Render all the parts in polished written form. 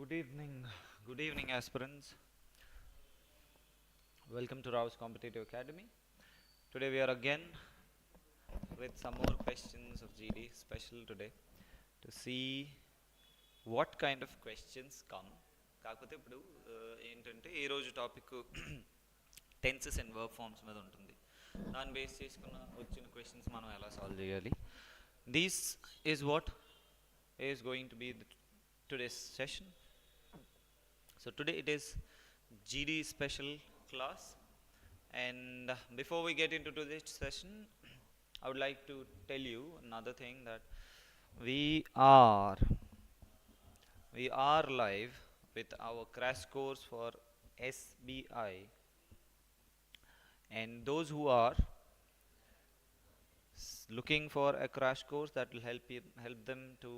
Good evening, aspirants. Welcome to RAO'S Competitive Academy. Today we are again with some more questions of GD special today to see what kind of questions come. కాకపోతే ఇప్పుడు ఏంటంటే ఈ రోజు topic tenses and verb forms మీద ఉంటుంది. దాన్ని base చేసుకున్న వచ్చిన క్వశ్చన్స్ మనం ఎలా సాల్వ్ చేయాలి. This is what is going to be today's session. So today it is GD special class, and before we get into today's session, I would like to tell you another thing, that we are live with our crash course for SBI, and those who are looking for a crash course that will help them to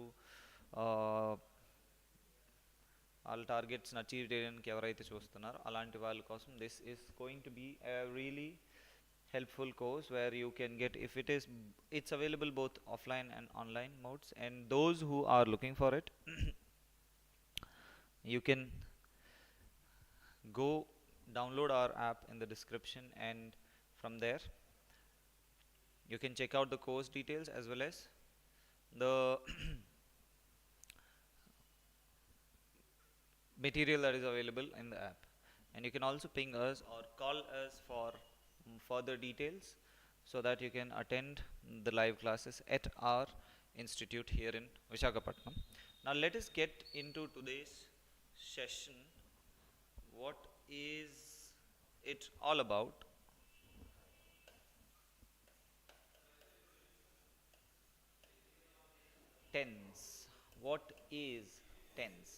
వాళ్ళ టార్గెట్స్ని achieve చేయడానికి ఎవరైతే చూస్తున్నారో అలాంటి వాళ్ళ కోసం this is going to be a really helpful course where you can get, if it's available both offline and online modes, and those who are looking for it you can go download our app in the description, and from there you can check out the course details as well as the material that is available in the app. And you can also ping us or call us for further details so that you can attend the live classes at our institute here in Visakhapatnam. Now let us get into today's session. What is it all about? Tense. What is tense?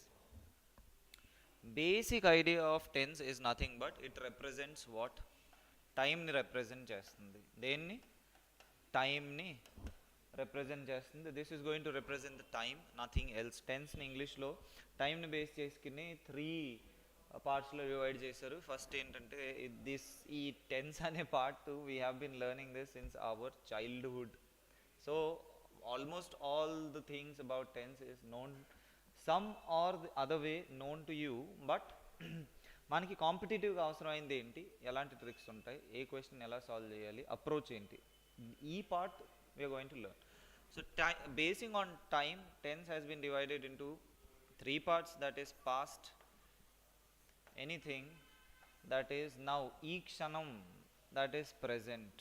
Basic idea of tense is nothing but it represents what? Time ni represent చేస్తుంది. దేన్ని? Time ని represent చేస్తుంది. This is going to represent the time, nothing else. Tense ని ఇంగ్లీష్లో time ని base చేసుకుని 3 పార్ట్స్లో divide చేశారు. First ఏంటంటే ఈ టెన్స్ అనే part we have been learning this since our childhood. So almost all the things about tense is known some or the other way known to you, but మనకి కాంపిటేటివ్గా అవసరమైంది ఏంటి, ఎలాంటి ట్రిక్స్ ఉంటాయి, ఏ క్వశ్చన్ ఎలా సాల్వ్ చేయాలి, అప్రోచ్ ఏంటి, ఈ part we're going to learn. So basing on time, tense has been divided into 3 parts, that is past, anything that is now, ఈ క్షణం, that is present.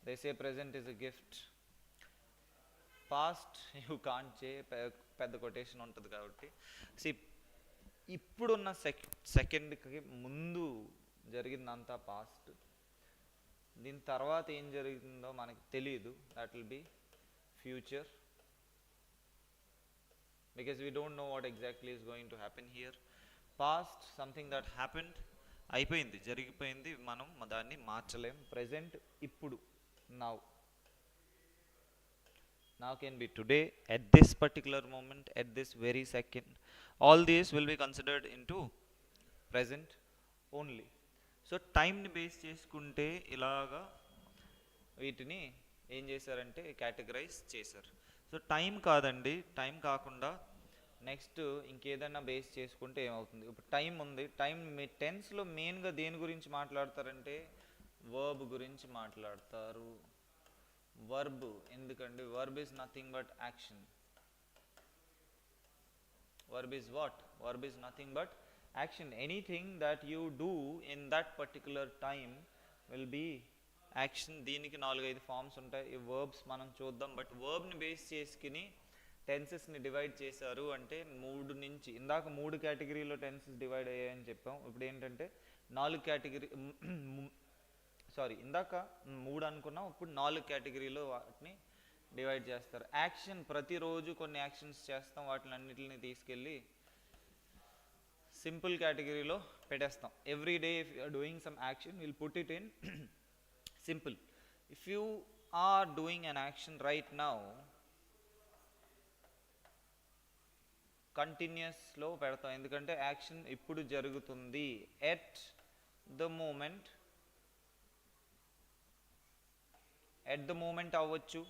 They say present is a gift. Past you can't చే, పెద్ద quotation ఉంటుంది కాబట్టి. C ఇప్పుడున్న సెకండ్కి ముందు జరిగిందంతా పాస్ట్, దీని తర్వాత ఏం జరుగుతుందో మనకి తెలియదు, that will be future, because we don't know what exactly is going to happen here. Past something that happened, అయిపోయింది, జరిగిపోయింది, మనం దాన్ని మార్చలేం. ప్రెజెంట్ ఇప్పుడు, now can be today, at this particular moment, at this very second. All these will be considered into present only. So time ని base చేసుకుంటే ఇలాగా వీటిని ఏం చేశారంటే కేటగరైజ్ చేశారు. సో టైం కాదండి, టైం కాకుండా నెక్స్ట్ ఇంకేదన్నా బేస్ చేసుకుంటే ఏమవుతుంది. ఇప్పుడు టైం ఉంది, టైం టెన్స్లో మెయిన్గా దేని గురించి మాట్లాడతారంటే వర్బ్ గురించి మాట్లాడతారు. వర్బ్ ఎందుకండి, verb is nothing but action. Verb is what? Verb is nothing but action. Anything that you do in that particular time will be action. దీనికి 4-5 ఫార్మ్స్ ఉంటాయి. ఈ వర్బ్స్ మనం చూద్దాం. బట్ వర్బ్ని బేస్ చేసుకుని టెన్సెస్ని డివైడ్ చేశారు అంటే 3 నుంచి, ఇందాక 3 కేటగిరీలో టెన్సెస్ డివైడ్ అయ్యాయని చెప్పాం. ఇప్పుడు ఏంటంటే 4 కేటగిరీ, ఇందాక 3 అనుకున్నాం, ఇప్పుడు 4 కేటగిరీలో వాటిని డివైడ్ చేస్తారు. యాక్షన్, ప్రతిరోజు కొన్ని యాక్షన్స్ చేస్తాం, వాటిని అన్నిటిని తీసుకెళ్ళి సింపుల్ కేటగిరీలో పెట్టేస్తాం. Every day if you're doing some action will put it in simple. If you are doing an action right now, కంటిన్యూస్లో పెడతాం, ఎందుకంటే యాక్షన్ ఇప్పుడు జరుగుతుంది. ఎట్ ద మూమెంట్ అవ్వచ్చు,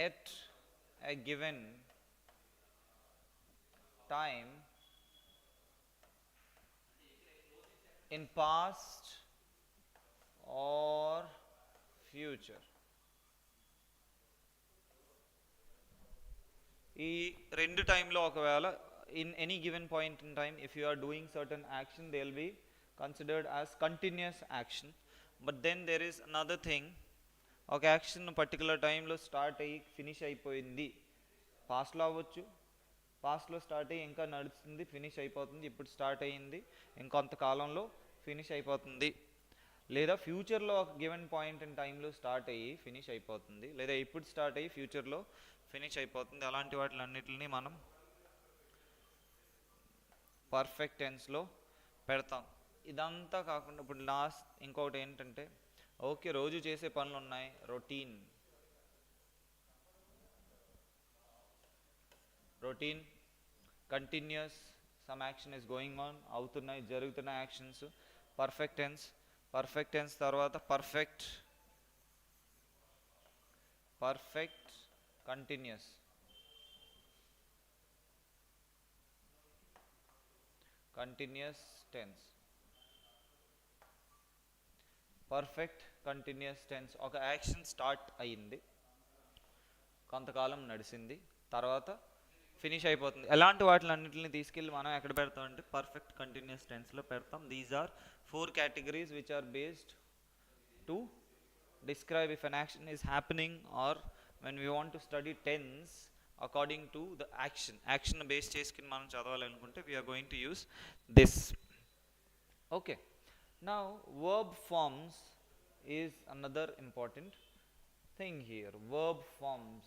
at a given time in past or future. ఈ రెండు టైంలో ఒకవేళ in any given point in time if you are doing certain action they will be considered as continuous action. But then there is another thing, ఒక action particular టైంలో start అయ్యి finish అయిపోయింది, పాస్ట్లో అవ్వచ్చు, పాస్ట్లో స్టార్ట్ అయ్యి ఇంకా నడుస్తుంది ఫినిష్ అయిపోతుంది, ఇప్పుడు స్టార్ట్ అయ్యింది ఇంకొంతకాలంలో ఫినిష్ అయిపోతుంది, లేదా ఫ్యూచర్లో ఒక గివెన్ పాయింట్ ఇన్ టైంలో స్టార్ట్ అయ్యి ఫినిష్ అయిపోతుంది, లేదా ఇప్పుడు స్టార్ట్ అయ్యి ఫ్యూచర్లో ఫినిష్ అయిపోతుంది. అలాంటి వాటిలన్నిటిని మనం పర్ఫెక్ట్ టెన్స్లో పెడతాం. ఇదంతా కాకుండా ఇప్పుడు లాస్ట్ ఇంకొకటి ఏంటంటే, ఓకే రోజు చేసే పనులు ఉన్నాయి, routine continuous, some action is going on, అవుతున్నాయి జరుగుతున్న యాక్షన్స్, పర్ఫెక్ట్ టెన్స్ తర్వాత perfect continuous, tense, perfect continuous tense. ఒక యాక్షన్ స్టార్ట్ అయ్యింది, కొంతకాలం నడిచింది, తర్వాత ఫినిష్ అయిపోతుంది. ఎలాంటి వాటిలన్నింటిని తీసుకెళ్ళి మనం ఎక్కడ పెడతాం అంటే పర్ఫెక్ట్ కంటిన్యూస్ టెన్స్లో పెడతాం. These are 4 categories which are based to describe if an action is happening, or when we want to study tense according to the action based చేసుకుని మనం చదవాలనుకుంటే we are going to use this. Okay, now verb forms is another important thing here. Verb forms,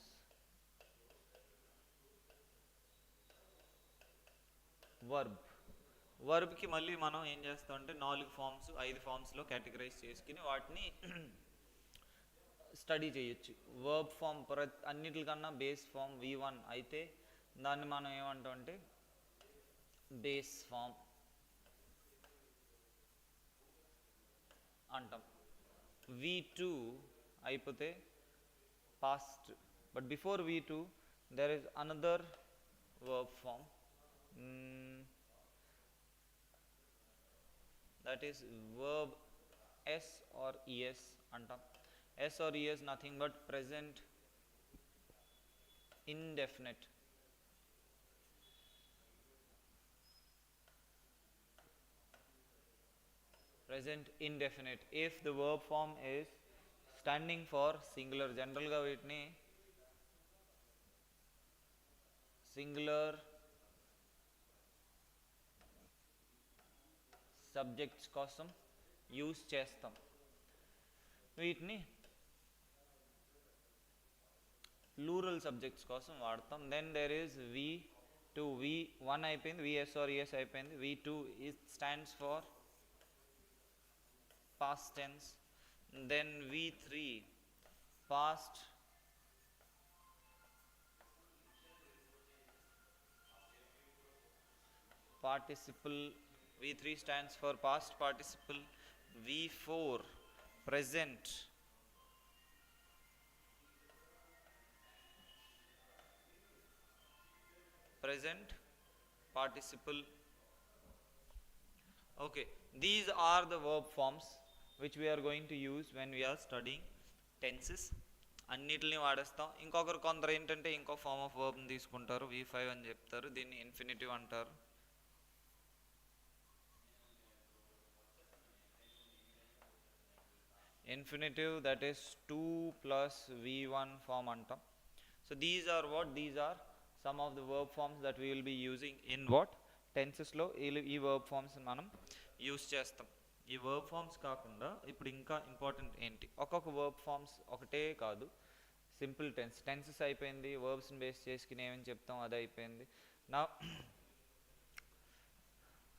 వర్బ్కి మళ్ళీ మనం ఏం చేస్తాం అంటే 4 forms 5 ఫామ్స్లో categorise చేసుకుని వాటిని study చేయొచ్చు. వర్బ్ ఫామ్ అన్నిటికన్నా బేస్ ఫామ్ V1 అయితే దాన్ని మనం ఏమంటాం అంటే బేస్ ఫామ్ అంటాం. V2 అయిపోతే past, but before V2 there is another verb form, that is verb S or ES antam. S or ES nothing but present indefinite. If the verb form is standing for singular, general ga వీటిని singular subjects కోసం use చేస్తాం, వీటిని plural subjects కోసం వాడతాం. Then there is V2, V1 అయిపోయింది, VS or ES అయిపోయింది. V2 it stands for past tense. Then V3 past participle, V3 stands for past participle. V4 present participle. Okay, these are the verb forms which we are going to use when we are studying tenses. అన్నిటిని వాడేస్తాం. ఇంకొకరు కొందరు ఏంటంటే ఇంకో form of వర్బ్ని తీసుకుంటారు, V5 అని చెప్తారు, దీన్ని infinitive అంటారు. Infinitive, that is 2 plus V1 form antam. So these are some of the verb forms that we will be using in what tenses లో ఈ verb forms మనం యూస్ చేస్తాం. ఈ verb forms కాకుండా ఇప్పుడు ఇంకా ఇంపార్టెంట్ ఏంటి, ఒక్కొక్క verb forms ఒకటే కాదు, సింపుల్ టెన్సెస్ అయిపోయింది, వర్బ్స్ని బేస్ చేసుకుని ఏమని చెప్తాం అది అయిపోయింది. నా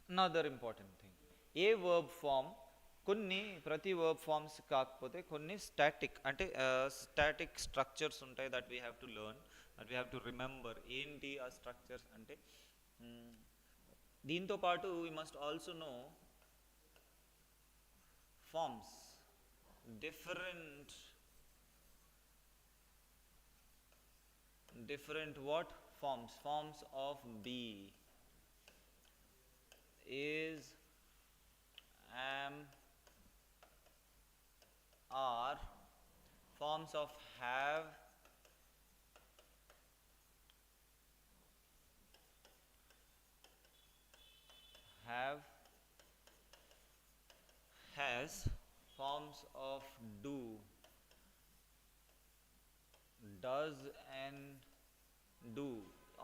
another important thing, ఏ verb form ప్రతి వర్బ్ ఫామ్స్ కాకపోతే కొన్ని స్టాటిక్ స్ట్రక్చర్స్ ఉంటాయి that we have to learn, that we have to remember. ఏంటి ఆ స్ట్రక్చర్స్ అంటే, దీంతో పాటు we must also know forms, different what forms of be. is, am, are. Forms of have, has. Forms of do, does and do.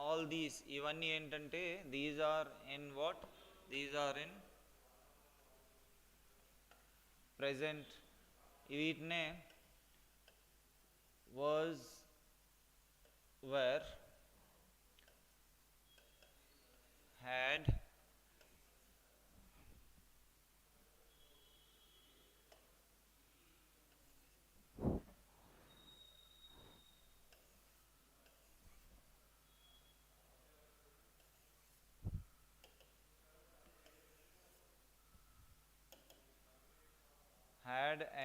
All these ఇవన్నీ ఏంటంటే these are in what? These are in present. వీటినే was, were, had,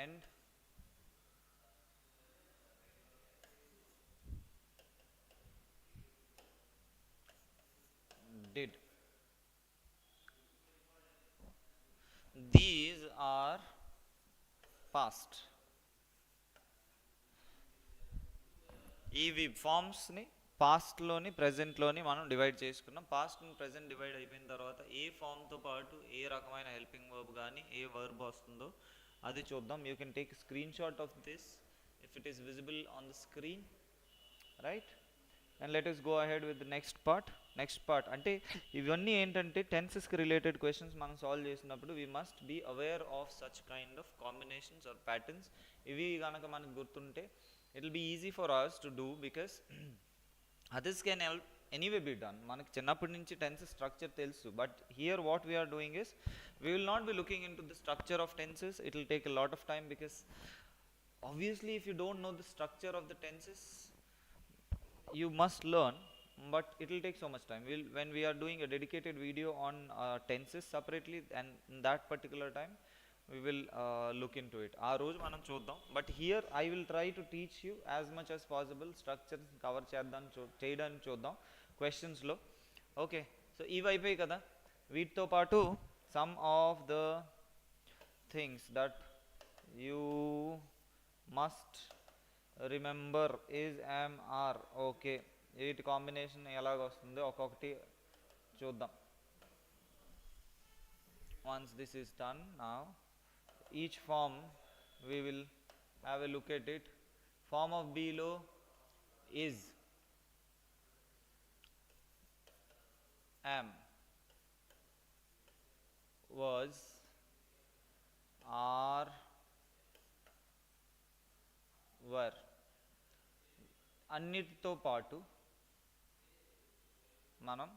and did. These are past. ఇవి ఫామ్స్ని పాస్ట్లోని ప్రజెంట్లోని మనం divide చేసుకున్నాం. పాస్ట్ని present divide అయిపోయిన తర్వాత ఏ ఫామ్తో పాటు ఏ రకమైన హెల్పింగ్ వర్బ్ కానీ ఏ వర్బ్ వస్తుందో అది చూద్దాం. You can take screen shot of this if it is visible on the screen, right? And let us go ahead with the next part. అంటే ఇవన్నీ ఏంటంటే టెన్సెస్కి రిలేటెడ్ క్వశ్చన్స్ మనం సాల్వ్ చేసినప్పుడు we must be aware of such kind of combinations or patterns. ఇవి కనుక మనకు గుర్తుంటే it will be easy for us to do because others can anyway be done. మనకి చిన్నప్పటి నుంచి tenses structure తెలుసు. But here what we are doing is we will not be looking into the structure of tenses. It will take a lot of time because obviously if you don't know the structure of the tenses you must learn, but it will take so much time. When we are doing a dedicated video on tenses separately, and in that particular time we will look into it. ఆ రోజు మనం చూద్దాం. But here I will try to teach you as much as possible. Structure cover చేయడానికి చూద్దాం క్వశ్చన్స్లో. Okay, so ఇవి అయిపోయి కదా. వీటితో పాటు some of the things that you must remember is am are. Okay, వీటి కాంబినేషన్ ఎలాగొస్తుందో ఒక్కొక్కటి చూద్దాం. Once this is done, now each form we will have a look at it. Form of below is, am, was, are, were. అన్నిటితో పాటు మనం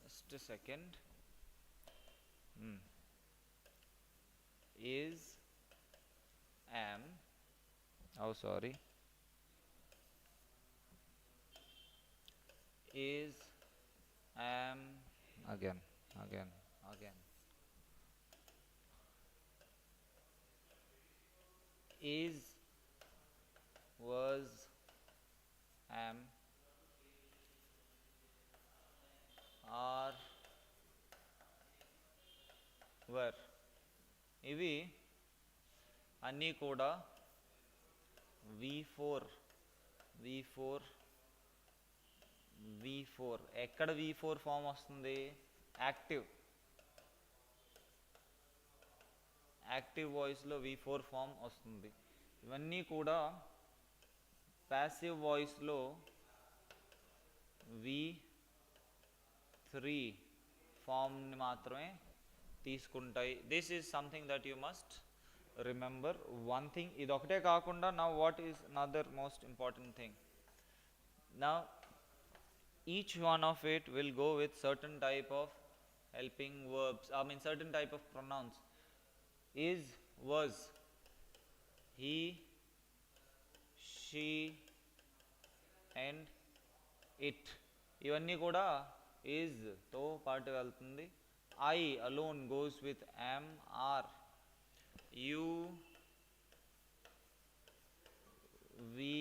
just a second, is, am, oh sorry, is, am, again, is, was, am, are, were. ఇవి అన్నీ కూడా V4. ఎక్కడ V4 form వస్తుంది? Active వాయిస్లో V4 form వస్తుంది. ఇవన్నీ కూడా ప్యాసివ్ వాయిస్లో V3 ఫామ్ని మాత్రమే తీసుకుంటాయి. This is something that you must remember. One thing ఇది ఒకటే కాకుండా now what is another most important thing. Now each one of it will go with certain type of helping verbs, certain type of pronouns. Is, was, he, she and it. ఇవన్నీ కూడా is తో పాటు వెళ్తుంది. I alone goes with am, are. You, we,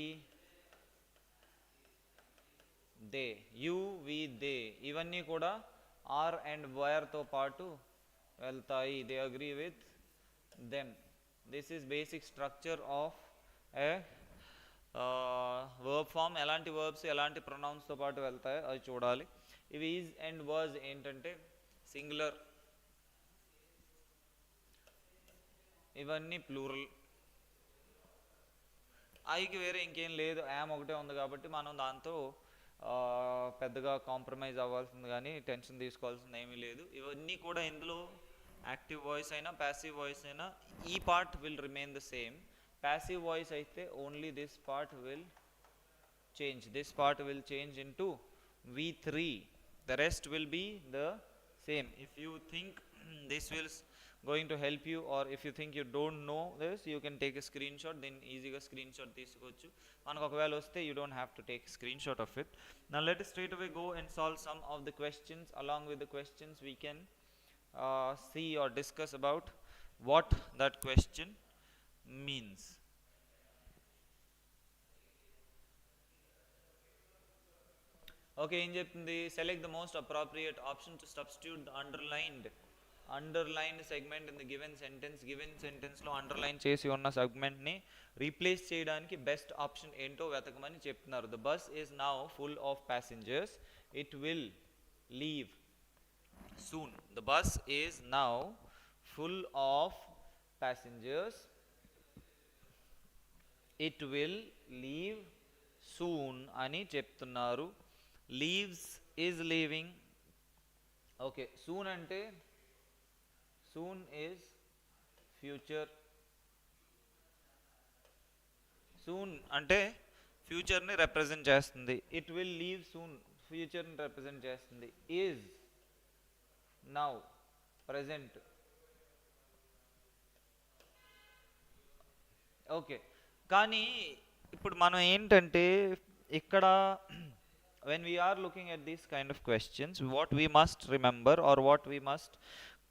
they, you we they, ఇవన్నీ కూడా are and వేర్తో పాటు వెళ్తాయి. They agree with them. This is basic structure of a verb form. ఎలాంటి వర్బ్స్ ఎలాంటి ప్రొనౌన్స్తో పాటు వెళ్తాయో అది చూడాలి. ఇవి ఈజ్ అండ్ వాజ్ ఏంటంటే సింగులర్, ఇవన్నీ ప్లూరల్. ఐకి వేరే ఇంకేం లేదు, యామ్ ఒకటే ఉంది కాబట్టి మనం దాంతో పెద్దగా కాంప్రమైజ్ అవ్వాల్సింది కానీ టెన్షన్ తీసుకోవాల్సింది ఏమీ లేదు. ఇవన్నీ కూడా ఇందులో యాక్టివ్ వాయిస్ అయినా ప్యాసివ్ వాయిస్ అయినా ఈ part will remain the same. Passive voice అయితే only this part will change. This part will change into V3. The rest will be the same. If you think this will going to help you, or if you think you don't know this, you can take a screenshot. Then easy ga screenshot తీసుకోవచ్చు. మనకు ఒకవేళ వస్తే you don't have to take a screenshot of it. Now let us straight away go and solve some of the questions. Along with the questions we can see or discuss about what that question means. Okay, ఏం చెప్తుంది? Select the most appropriate option to substitute the underlined segment in the given sentence. Given సెంటెన్స్లో underline చేసి ఉన్న సెగ్మెంట్ని replace చేయడానికి best option ఏంటో వెతకమని చెప్తున్నారు. The bus is now full of passengers, it will leave soon. The bus is now full of passengers, it will leave soon అని చెప్తున్నారు. Leaves is leaving. Okay, soon అంటే సూన్ ఈజ్ ఫ్యూచర్. సూన్ అంటే ఫ్యూచర్ని represent చేస్తుంది. It will leave soon ఫ్యూచర్ని represent చేస్తుంది. Is now present. Okay, కానీ ఇప్పుడు మనం ఏంటంటే ఇక్కడ when we are looking at these kind of questions, what we must remember or what we must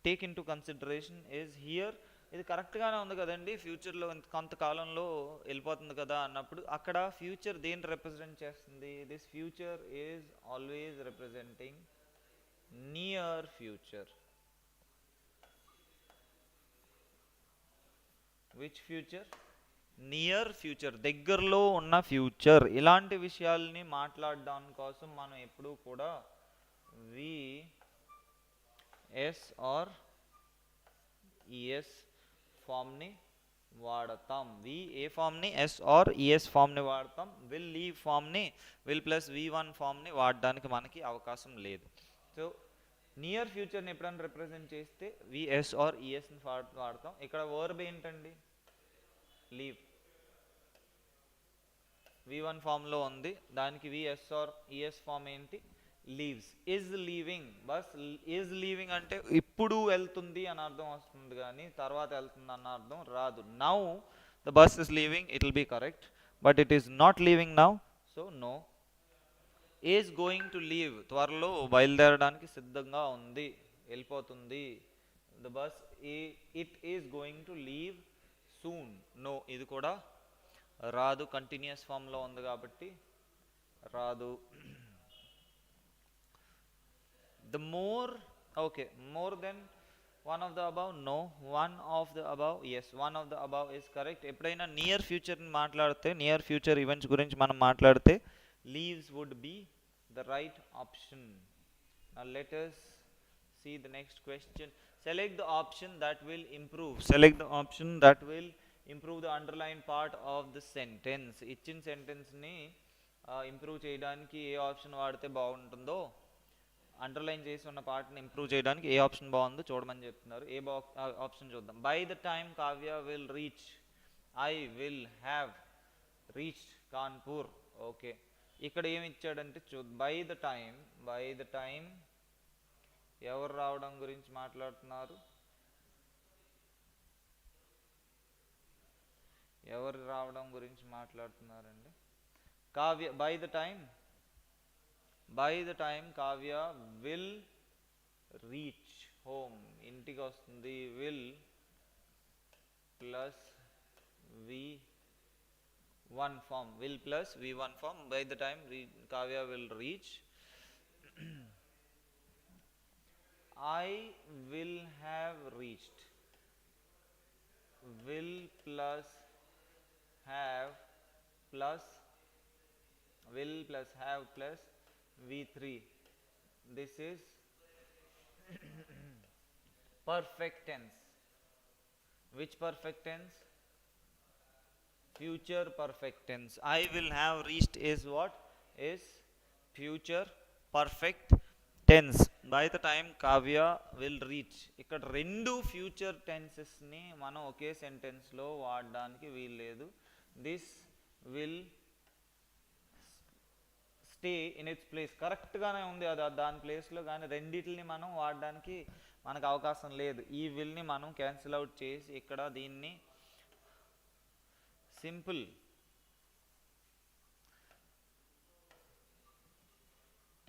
take into consideration is here, ఇది కరెక్ట్గానే ఉంది కదండి, ఫ్యూచర్లో కొంతకాలంలో వెళ్ళిపోతుంది కదా అన్నప్పుడు అక్కడ ఫ్యూచర్ దేన్ని రిప్రజెంట్ చేస్తుంది? This future is always representing near future. Which future? Near future, దగ్గరలో ఉన్న ఫ్యూచర్. ఇలాంటి విషయాల్ని మాట్లాడడం కోసం మనం ఎప్పుడూ కూడా విఎస్ ఆర్ ఈఎస్ ఫామ్ని వాడతాం. వి ఏ ఫామ్ని, ఎస్ ఆర్ ఈఎస్ ఫామ్ని వాడతాం. విల్ లీవ్ ఫామ్ని, విల్ ప్లస్ V1 ఫామ్ని వాడడానికి మనకి అవకాశం లేదు. సో నియర్ ఫ్యూచర్ని ఎప్పుడైనా రిప్రజెంట్ చేస్తే విఎస్ ఆర్ ఈఎస్ని వాడతాం. ఇక్కడ వర్బ్ ఏంటండి? లీవ్. V1 ఫామ్లో ఉంది, దానికి విఎస్ ఆర్ ఈఎస్ ఫామ్ ఏంటి? Leaves. Is leaving. Bus is leaving అంటే ఇప్పుడు వెళ్తుంది అని అర్థం వస్తుంది కానీ తర్వాత వెళ్తుంది అన్న అర్థం రాదు. Now the bus is leaving, it will be correct, but it is not leaving now, so no. Is going to leave, త్వరలో బయలుదేరడానికి సిద్ధంగా ఉంది, వెళ్ళిపోతుంది. The bus it is going to leave soon. No, ఇది కూడా రాదు, కంటిన్యూస్ ఫామ్లో ఉంది కాబట్టి రాదు. The more, okay, more than one of the above, no. One of the above, yes, one of the above is correct. ఎప్పుడైనా near ఫ్యూచర్ని మాట్లాడితే, near future events గురించి మనం మాట్లాడితే leaves would be the right option. Now let us see the next question. Select the option that will improve. Select the option that will improve the underlined part of the sentence. ఇచ్చిన సెంటెన్స్ని improve చేయడానికి ఏ option వాడితే బాగుంటుందో, underline చేసి ఉన్న పార్ట్ని improve చేయడానికి ఏ option బాగుందో చూడమని చెప్తున్నారు. ఏ ఆప్షన్ చూద్దాం. By the time Kavya will reach, I will have reached Kanpur. Okay, ఇక్కడ ఏమి ఇచ్చాడంటే బై ద టైమ్ ఎవరు రావడం గురించి మాట్లాడుతున్నారు? ఎవరు రావడం గురించి మాట్లాడుతున్నారండి? Kavya. By the time Kavya will reach home, ఇంటికి వస్తుంది. Will plus one form, will plus V1 form. By the time Kavya will reach, I will have reached, will plus have plus will plus have plus V3. This is perfect tense. Which perfect tense? Future perfect tense. I will have reached is what? Is future perfect tense. By the time Kavya will reach. ఇక్కడ రెండు future టెన్సెస్ని మనం ఒకే సెంటెన్స్లో వాడడానికి వీల్లేదు. This will stay in its place. కరెక్ట్గానే ఉంది అది దాని ప్లేస్లో, కానీ రెండిటిని మనం వాడడానికి మనకు అవకాశం లేదు. ఈ విల్ని మనం క్యాన్సిల్ అవుట్ చేసి ఇక్కడ దీన్ని సింపుల్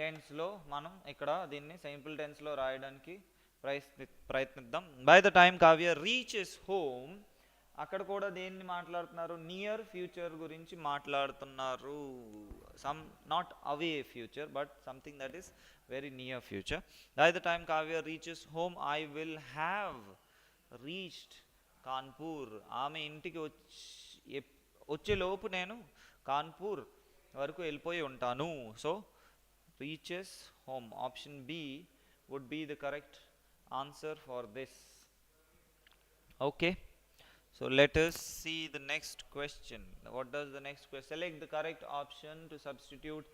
టెన్స్లో మనం ఇక్కడ దీన్ని సింపుల్ టెన్స్లో రాయడానికి ప్రయత్నిద్దాం. By the time Kavya reaches home, అక్కడ కూడా దేన్ని మాట్లాడుతున్నారు? నియర్ ఫ్యూచర్ గురించి మాట్లాడుతున్నారు. Some not away future but something that is very near future. By the time Kavya reaches home I will have reached Kanpur. ఆమె ఇంటికి వచ్చేలోపు నేను కాన్పూర్ వరకు వెళ్ళిపోయి ఉంటాను. So reaches home. Option B would be the correct answer for this. Okay, so let us see the next question. What does the next question? Select the correct option to substitute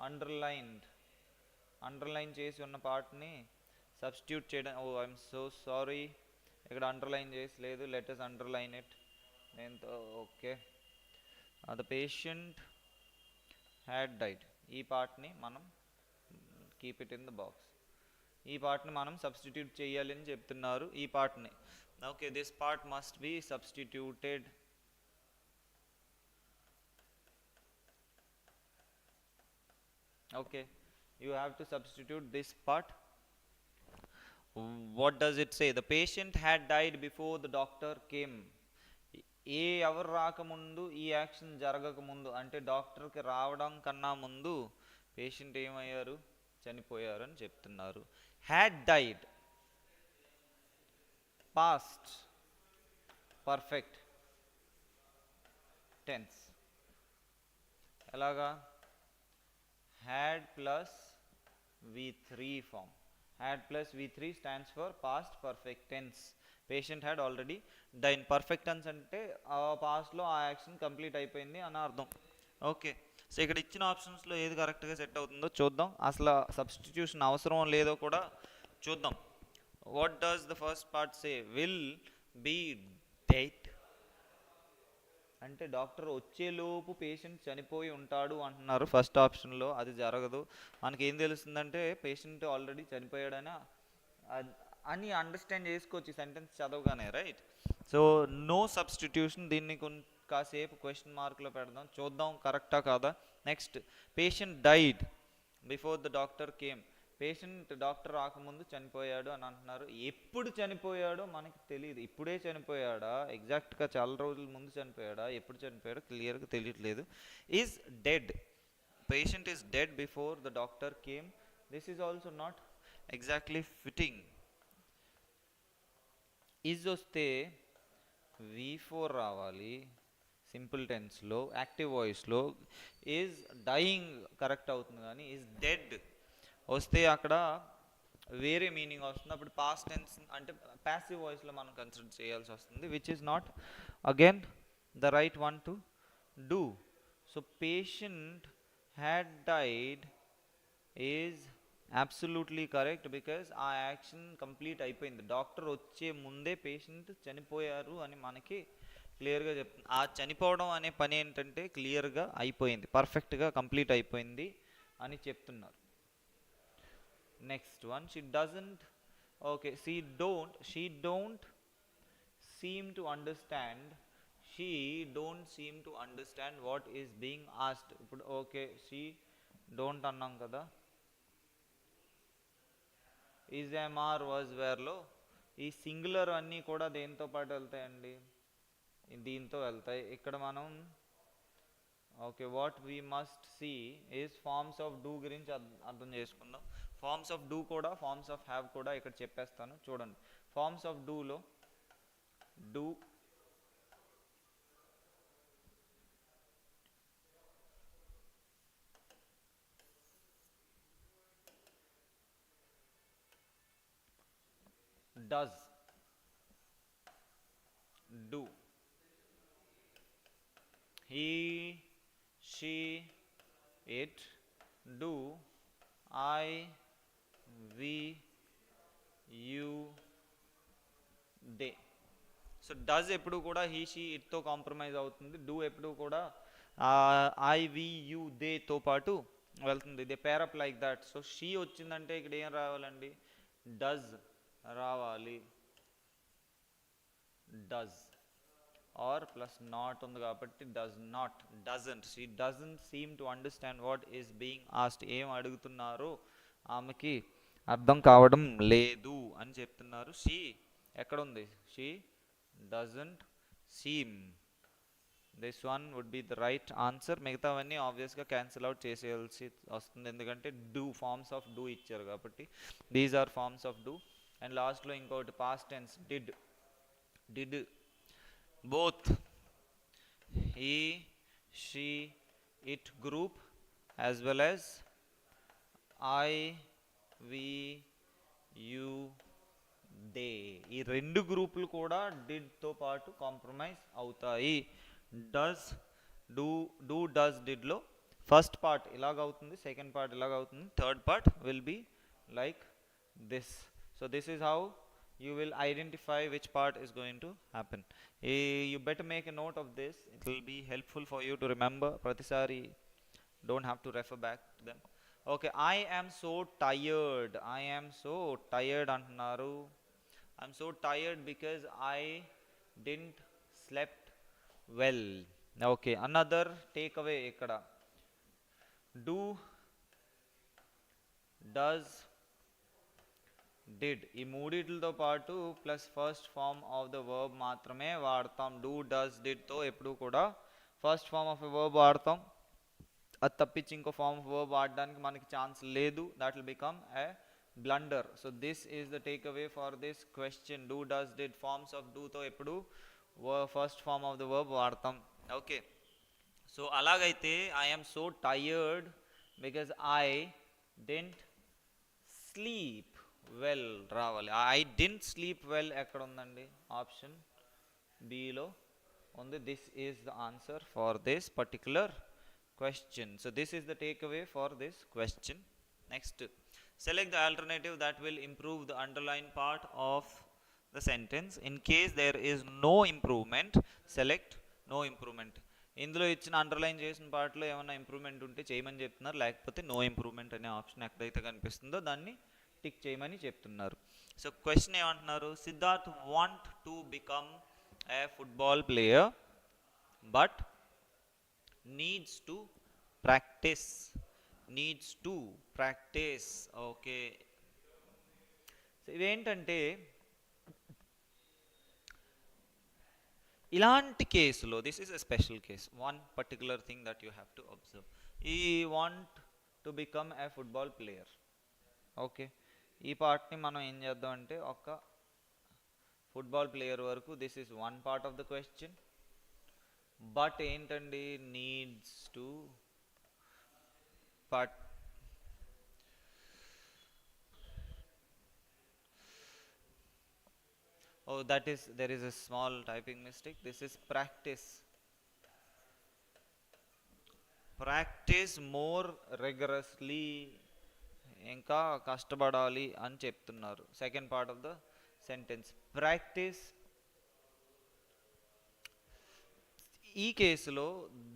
underlined. Underline చేసి ఉన్న పార్ట్ని substitute చేయడం. ఓ I'm so sorry, ఇక్కడ underline చేసి లేదు. Let us underline it. నేను okay, the patient had died. ఈ పార్ట్ని మనం keep it in the box. ఈ పార్ట్ని మనం సబ్స్టిట్యూట్ చేయాలి అని చెప్తున్నారు. ఈ పార్ట్ని okay, this part must be substituted. Okay, you have to substitute this part. What does it say? The patient had died before the doctor came. ఎవరు రాకముందు, ఈ యాక్షన్ జరగకముందు, అంటే డాక్టర్కి రావడం కన్నా ముందు పేషెంట్ ఏమయ్యారు? చనిపోయారు అని చెప్తున్నారు. Had died past perfect tense. ఎలాగా? Had plus V3 form. Had plus V3 stands for past perfect tense. Patient had already died. Perfect tense అంటే పాస్ట్లో ఆ యాక్షన్ కంప్లీట్ అయిపోయింది అని అర్థం. ఓకే, సో ఇక్కడ ఇచ్చిన ఆప్షన్స్లో ఏది కరెక్ట్గా సెట్ అవుతుందో చూద్దాం. అసలు సబ్స్టిట్యూషన్ అవసరం లేదో కూడా చూద్దాం. What does the first part say? Will be dead అంటే డాక్టర్ వచ్చేలోపు పేషెంట్ చనిపోయి ఉంటాడు అంటున్నారు ఫస్ట్ ఆప్షన్లో. అది జరగదు. మనకి ఏం తెలుస్తుందంటే పేషెంట్ ఆల్రెడీ చనిపోయాడని అని అండర్స్టాండ్ చేసుకోవచ్చు సెంటెన్స్ చదవగానే, రైట్? So no substitution. దీన్ని కాసేపు క్వశ్చన్ మార్క్లో పెడదాం, చూద్దాం కరెక్టా కాదా. Next, patient died before the doctor came. Patient doctor రాకముందు చనిపోయాడు అని అంటున్నారు. ఎప్పుడు చనిపోయాడో మనకి తెలియదు. ఇప్పుడే చనిపోయాడా, ఎగ్జాక్ట్గా చాలా రోజుల ముందు చనిపోయాడా, ఎప్పుడు చనిపోయాడో క్లియర్గా తెలియట్లేదు. Is dead. Patient is dead before the doctor came. This is also not exactly fitting. Is వస్తే V4 రావాలి సింపుల్ టెన్స్లో, యాక్టివ్ వాయిస్లో. ఈజ్ డయింగ్ కరెక్ట్ అవుతుంది, కానీ ఈజ్ డెడ్ వస్తే అక్కడ వేరే మీనింగ్ వస్తుంది. అప్పుడు పాస్ట్ టెన్స్ అంటే ప్యాసివ్ వాయిస్లో మనం కన్సిడర్ చేయాల్సి వస్తుంది, which is not again the right one to do. So patient had died is absolutely correct because ఆ యాక్షన్ కంప్లీట్ అయిపోయింది. డాక్టర్ వచ్చే ముందే పేషెంట్ చనిపోయారు అని మనకి క్లియర్గా చెప్తుంది. ఆ చనిపోవడం అనే పని ఏంటంటే క్లియర్గా అయిపోయింది, పర్ఫెక్ట్గా కంప్లీట్ అయిపోయింది అని చెప్తున్నారు. Next one, she doesn't. Okay, she don't seem to understand. She don't seem to understand what is being asked. ఇప్పుడు ఓకే, షీ డోంట్ అన్నాం కదా. ఈజ్ ఎంఆర్ వాజ్ వేర్లో ఈ సింగులర్ అన్నీ కూడా దేంతో పాటు వెళ్తాయండి? దీంతో వెళ్తాయి. ఇక్కడ మనం okay, what we must see is forms of do గురించి అర్థం చేసుకుందాం. ఫార్మ్స్ ఆఫ్ డూ కూడా ఫార్మ్స్ ఆఫ్ హ్యావ్ కూడా ఇక్కడ చెప్పేస్తాను చూడండి. ఫార్మ్స్ ఆఫ్ డూలో do, does, do, he, she, it, do, I, we, you, they. So does ఎప్పుడు కూడా హీ షీ ఇట్తో కాంప్రమైజ్ అవుతుంది. డూ ఎప్పుడు కూడా ఐ వి యూ దేతో పాటు వెళ్తుంది. They pair up like that. So she వచ్చిందంటే ఇక్కడ ఏం రావాలండి? డస్ రావాలి. డస్ ఆర్ ప్లస్ నాట్ ఉంది కాబట్టి does not, doesn't. She doesn't seem to understand what is being asked. ఏం అడుగుతున్నారో ఆమెకి అర్థం కావడం లేదు అని చెప్తున్నారు. షీ ఎక్కడుంది? She doesn't seem. This one would be the right answer. మిగతావన్నీ ఆబ్వియస్గా క్యాన్సిల్ అవుట్ చేసేయాల్సి వస్తుంది, ఎందుకంటే డూ ఫార్మ్స్ ఆఫ్ డూ ఇచ్చారు కాబట్టి. These are forms of do. And లాస్ట్లో ఇంకోటి past tense did. Did both he, she, it group as well as I, we, you, they. ఈ రెండు గ్రూపులు కూడా డిడ్తో పాటు కాంప్రమైజ్ అవుతాయి. డస్, డూ డస్, డిడ్లో ఫస్ట్ పార్ట్ ఇలాగవుతుంది, సెకండ్ పార్ట్ ఇలాగవుతుంది, third part will be like this. So this is how you will identify which part is going to happen. You better make a note of this. It will be helpful for you to remember. Pratisari don't have to refer back to them. Okay, I am so tired. I am so tired antunaru. I'm so tired because I didn't slept well. Okay, another takeaway ikkada. Do, does, did ఈ మూడిట్లతో పాటు plus first form of the verb మాత్రమే వాడతాం. Do does డిడ్తో ఎప్పుడు కూడా first form of a verb వాడతాం. అది తప్పించి ఇంకో ఫామ్ ఆఫ్ వర్బ్ వాడడానికి మనకి ఛాన్స్ లేదు. That will become a blunder. So this is the takeaway for this question. Do does did forms of డూతో ఎప్పుడు first form of the verb వాడతాం. ఓకే, సో అలాగైతే I am so tired because I didn't sleep well రావాలి. I didn't sleep well ఎక్కడ ఉందండి? Option below ఉంది. This is the answer for this particular question. So this is the takeaway for this question. Next, select the alternative that will improve the underlined part of the sentence. In case there is no improvement, select no improvement. ఇందులో ఇచ్చిన underline చేసిన పార్ట్లో ఏమైనా improvement ఉంటే చేయమని చెప్తున్నారు, లేకపోతే no improvement అనే ఆప్షన్ ఎక్కడైతే కనిపిస్తుందో దాన్ని టిక్ చేయమని చెప్తున్నారు. సో క్వశ్చన్ ఏమంటున్నారు? Siddharth want to become a football player but needs to practice. Needs to practice. Okay, so ఇదేంటంటే ఇలాంటి కేసులో this is a special case. One particular thing that you have to observe. ఈ want to become a football player. Okay, ఈ పార్ట్ని మనం ఏం చేద్దాం అంటే ఒక ఫుట్బాల్ ప్లేయర్ వరకు this is one part of the question. But ఏంటండి? Needs to but oh, that is, there is a small typing mistake. This is practice. Practice more rigorously. ఇంకా కష్టపడాలి అని చెప్తున్నారు. Second part of the sentence practice. ఈ కేసులో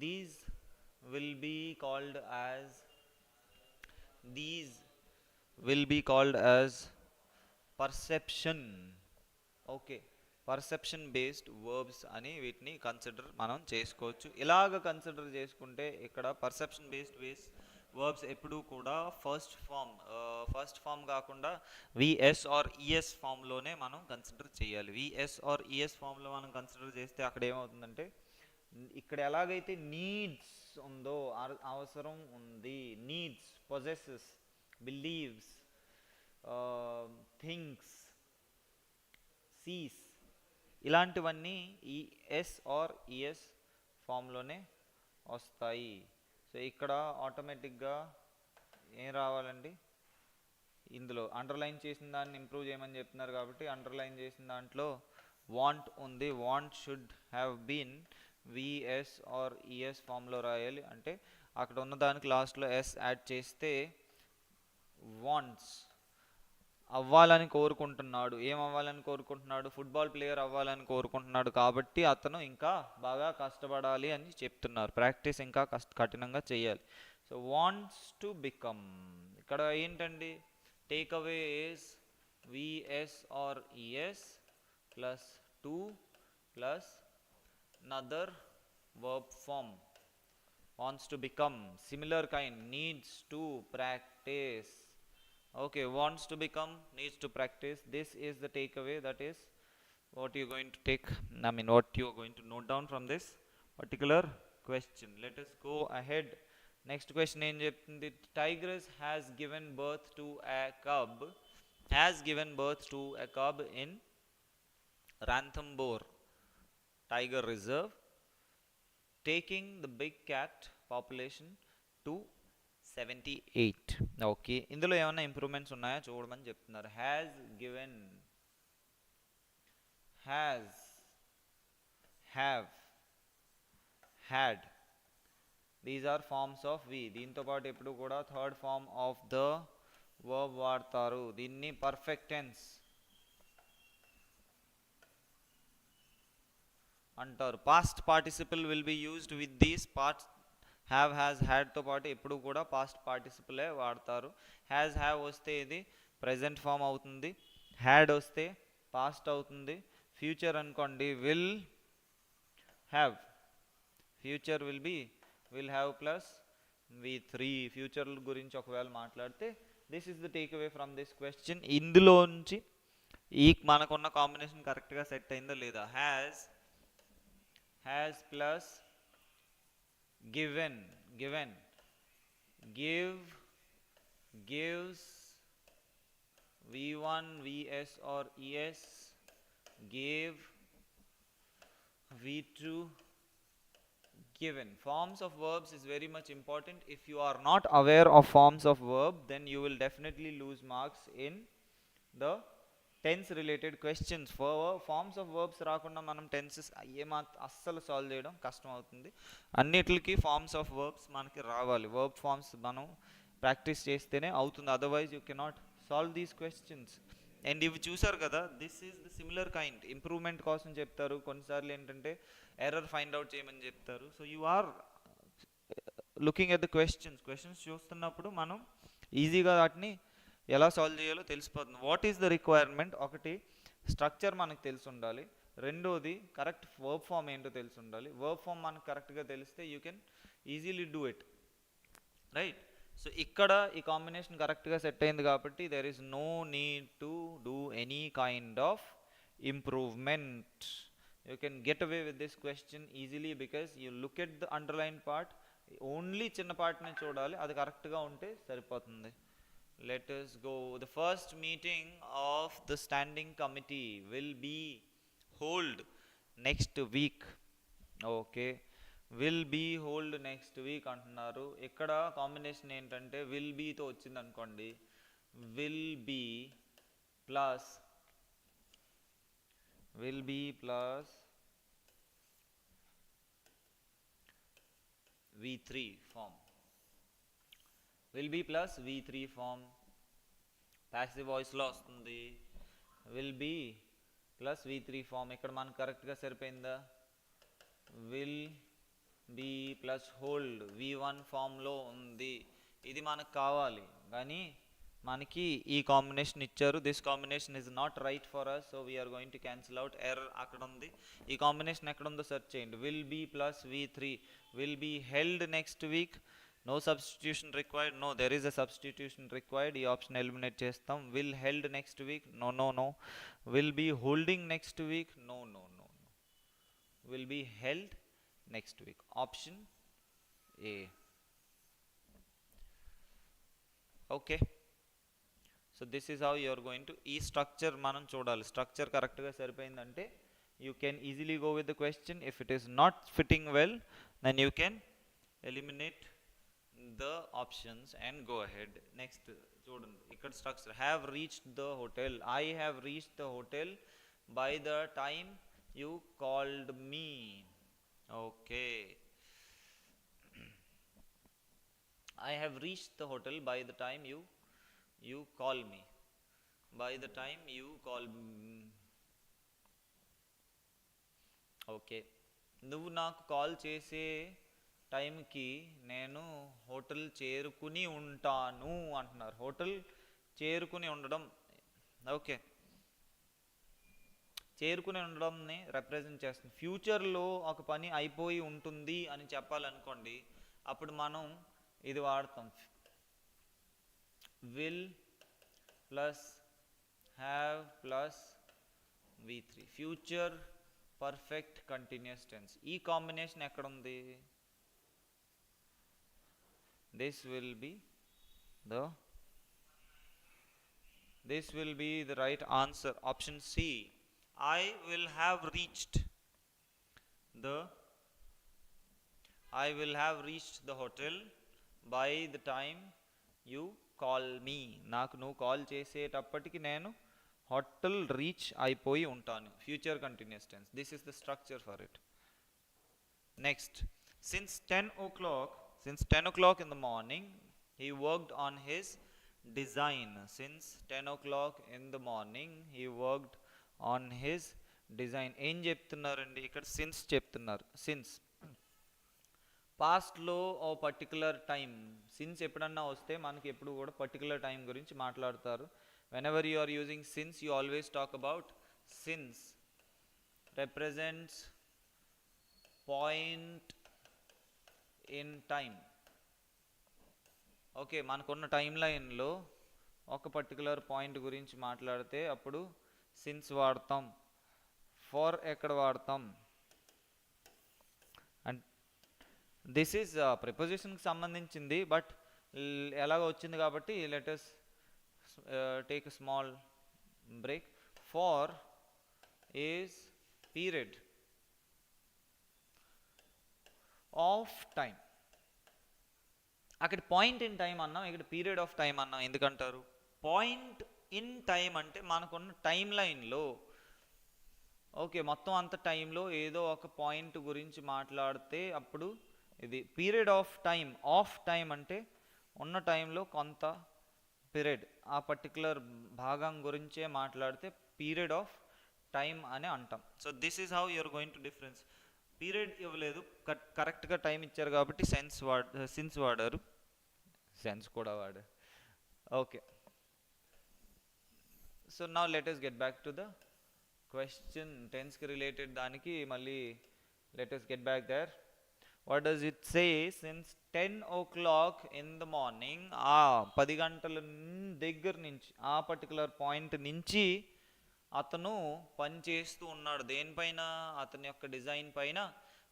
these will be called as perception. Okay, perception based verbs అని వీటిని consider మనం చేసుకోవచ్చు. ఇలాగ కన్సిడర్ చేసుకుంటే ఇక్కడ పర్సెప్షన్ బేస్డ్ వర్బ్స్ ఎప్పుడూ కూడా ఫస్ట్ ఫామ్ కాకుండా విఎస్ ఆర్ ఈఎస్ ఫామ్లోనే మనం కన్సిడర్ చేయాలి. విఎస్ ఆర్ ఈఎస్ ఫామ్లో మనం కన్సిడర్ చేస్తే అక్కడ ఏమవుతుందంటే ఇక్కడ ఎలాగైతే నీడ్స్ ఉందో అవసరం ఉంది, needs, possesses, believes, things, sees, ఇలాంటివన్నీ ఈ ఎస్ ఆర్ ఈఎస్ ఫామ్లోనే వస్తాయి. సో ఇక్కడ ఆటోమేటిక్గా ఏం రావాలండి, ఇందులో అండర్లైన్ చేసిన దాన్ని ఇంప్రూవ్ చేయమని చెప్తున్నారు కాబట్టి అండర్లైన్ చేసిన దాంట్లో వాంట్ ఉంది. Want should have been V S or E S ఫామ్లో రాయాలి. అంటే అక్కడ ఉన్న దానికి లాస్ట్లో ఎస్ యాడ్ చేస్తే వాంట్స్ అవ్వాలని కోరుకుంటున్నాడు. ఏం అవ్వాలని కోరుకుంటున్నాడు? ఫుట్బాల్ ప్లేయర్ అవ్వాలని కోరుకుంటున్నాడు. కాబట్టి అతను ఇంకా బాగా కష్టపడాలి అని చెప్తున్నారు. ప్రాక్టీస్ ఇంకా కఠినంగా చేయాలి. సో వాంట్స్ టు బికమ్, ఇక్కడ ఏంటండి take away is V S or E S plus to plus another verb form. Wants to become, similar kind, needs to practice. Okay, wants to become, needs to practice. This is the takeaway. That is what you're going to take, what you're going to note down from this particular question. Let us go ahead. Next question em cheptundi, tigress has given birth to a cub, has given birth to a cub in Ranthambore Tiger Reserve, taking the big cat population to 78. Okay, ఇందులో ఏమైనా improvements ఉన్నాయా చూడమని చెప్తున్నారు. Has given, has, have, had, these are forms of V. దీంతో పాటు ఎప్పుడు కూడా third form of the verb వాడతారు. దీన్ని పర్ఫెక్ట్ టెన్స్ అంటారు. Past participle will be used with these parts. Have, has, హ్యాడ్తో పాటు ఎప్పుడు కూడా పాస్ట్ పార్టిసిపలే వాడతారు. హ్యాస్, హ్యావ్ వస్తే ఇది ప్రజెంట్ ఫామ్ అవుతుంది. హ్యాడ్ వస్తే పాస్ట్ అవుతుంది. ఫ్యూచర్ అనుకోండి will have, future will have plus V3. Future గురించి ఒకవేళ మాట్లాడితే this is the take away from this question. ఇందులోంచి ఈ మనకున్న కాంబినేషన్ కరెక్ట్గా సెట్ అయిందా లేదా? Has plus given, give, gives, V1, VS or ES, gave, V2, given. Forms of verbs is very much important. If you are not aware of forms of verb, then you will definitely lose marks in the tense related questions. Forms of verbs రాకుండా మనం tenses అస్సలు solve చేయడం కష్టం అవుతుంది. అన్నిటికీ forms of verbs మనకి రావాలి. Verb forms మనం ప్రాక్టీస్ చేస్తేనే అవుతుంది. Otherwise you cannot solve these questions. And ఇవి చూసారు కదా, this is the similar kind. Improvement కోసం చెప్తారు, కొన్నిసార్లు ఏంటంటే ఎర్రర్ ఫైండ్ అవుట్ చేయమని చెప్తారు. So you are looking at the questions చూస్తున్నప్పుడు మనం ఈజీగా వాటిని ఎలా సాల్వ్ చేయాలో తెలిసిపోతుంది. What is the requirement? ఒకటి, స్ట్రక్చర్ మనకు తెలిసి ఉండాలి. రెండోది, కరెక్ట్ వర్బ్ ఫామ్ ఏంటో తెలిసి ఉండాలి. వర్బ్ ఫామ్ మనకు కరెక్ట్గా తెలిస్తే you can easily do it, right? So ఇక్కడ ఈ కాంబినేషన్ కరెక్ట్గా సెట్ అయింది కాబట్టి there is no need to do any kind of improvement. You can get away with this question easily because you look at the underline part. Only చిన్న పార్ట్ని చూడాలి, అది కరెక్ట్గా ఉంటే సరిపోతుంది. Let us go. The first meeting of the standing committee will be hold next week. Okay, will be hold next week అంటున్నారు. ఇక్కడ combination ఏంటంటే will be తో వచ్చింది అనుకోండి, will be plus V3 form. will be plus V3 form. Passive వాయిస్లో వస్తుంది. will be plus V3 form. ఇక్కడ మనకు కరెక్ట్గా సరిపోయిందా? will be plus hold V1 ఫామ్లో ఉంది. ఇది మనకు కావాలి కానీ మనకి ఈ కాంబినేషన్ ఇచ్చారు. This combination is not right for us, so we're going to cancel out. Error అక్కడ ఉంది. ఈ కాంబినేషన్ ఎక్కడ ఉందో సెర్చ్ చేయండి. will be plus V3, will be held next week. No substitution required. No, there is a substitution required. ఈ option eliminate చేస్తాం. will held next week. No. will be holding next week. No. will be held next week. Option A. Okay. So this is how you are going to ee structure manam chodali. Structure correct ga saripayindante you can easily go with the question. If it is not fitting well, then you can eliminate the options and go ahead. Next chudandi ikkada structure. Have reached the hotel. I have reached the hotel by the time you called me. Okay. I have reached the hotel by the time you call me. By the time you call me. Okay, నువ్వు నాకు call చేసే టైంకి నేను hotel చేరుకుని ఉంటాను అంటున్నారు. Hotel చేరుకుని ఉండడం. ఓకే, చేరుకుని ఉండడంని రిప్రజెంట్ చేస్తుంది. ఫ్యూచర్లో ఒక పని అయిపోయి ఉంటుంది అని చెప్పాలనుకోండి, అప్పుడు మనం ఇది వాడతాం. Will plus have plus V3. Future perfect continuous tense. ఈ కాంబినేషన్ ఎక్కడ ఉంది? this will be the right answer. Option C. I will have reached the hotel by the time you call me. నాకు నువ్వు కాల్ చేసేటప్పటికి నేను hotel reach అయిపోయి ఉంటాను. Future continuous tense. This is the structure for it. Next, since 10 o'clock in the morning he worked on his design. Since 10 o'clock in the morning he worked on his design. ఏం చెప్తున్నారండి ఇక్కడ? Since చెప్తున్నారు. Since పాస్ట్లో ఓ particular time. Since ఎప్పుడన్నా వస్తే మనకి ఎప్పుడు కూడా పర్టికులర్ టైం గురించి మాట్లాడతారు. Whenever you are using since, you always talk about since represents point in time. Okay, మనకున్న టైం లైన్లో ఒక పర్టికులర్ పాయింట్ గురించి మాట్లాడితే అప్పుడు సిన్స్ వాడతాం. ఫర్ ఎక్కడ వాడతాం? అండ్ దిస్ ఈజ్ ప్రిపోజిషన్కి సంబంధించింది, బట్ ఎలాగ వచ్చింది కాబట్టి let's take a small break. For is period of time. అక్కడ పాయింట్ ఇన్ టైం అన్నాం, ఇక్కడ పీరియడ్ ఆఫ్ టైం అన్నాం. ఎందుకంటారు? పాయింట్ ఇన్ టైం అంటే మనకున్న టైం లైన్లో, ఓకే, మొత్తం అంత టైంలో ఏదో ఒక పాయింట్ గురించి మాట్లాడితే అప్పుడు ఇది period of time. Of time అంటే ఉన్న టైంలో కొంత పీరియడ్, ఆ పర్టికులర్ భాగం గురించే మాట్లాడితే పీరియడ్ ఆఫ్ టైం అని అంటాం. So this is how you're going to difference. Period ఇవ్వలేదు, కరెక్ట్గా టైం ఇచ్చారు కాబట్టి సిన్స్ వాడారు, సెన్స్ కూడా వాడారు. Okay, so now let us get back to the question. టెన్స్కి రిలేటెడ్ దానికి మళ్ళీ let us get back there. What does it say? Since 10 o'clock in the morning, 10 గంటల దగ్గర నుంచి, ఆ పర్టికులర్ పాయింట్ నుంచి అతను పని చేస్తూ ఉన్నాడు. దేనిపైన? అతని యొక్క డిజైన్ పైన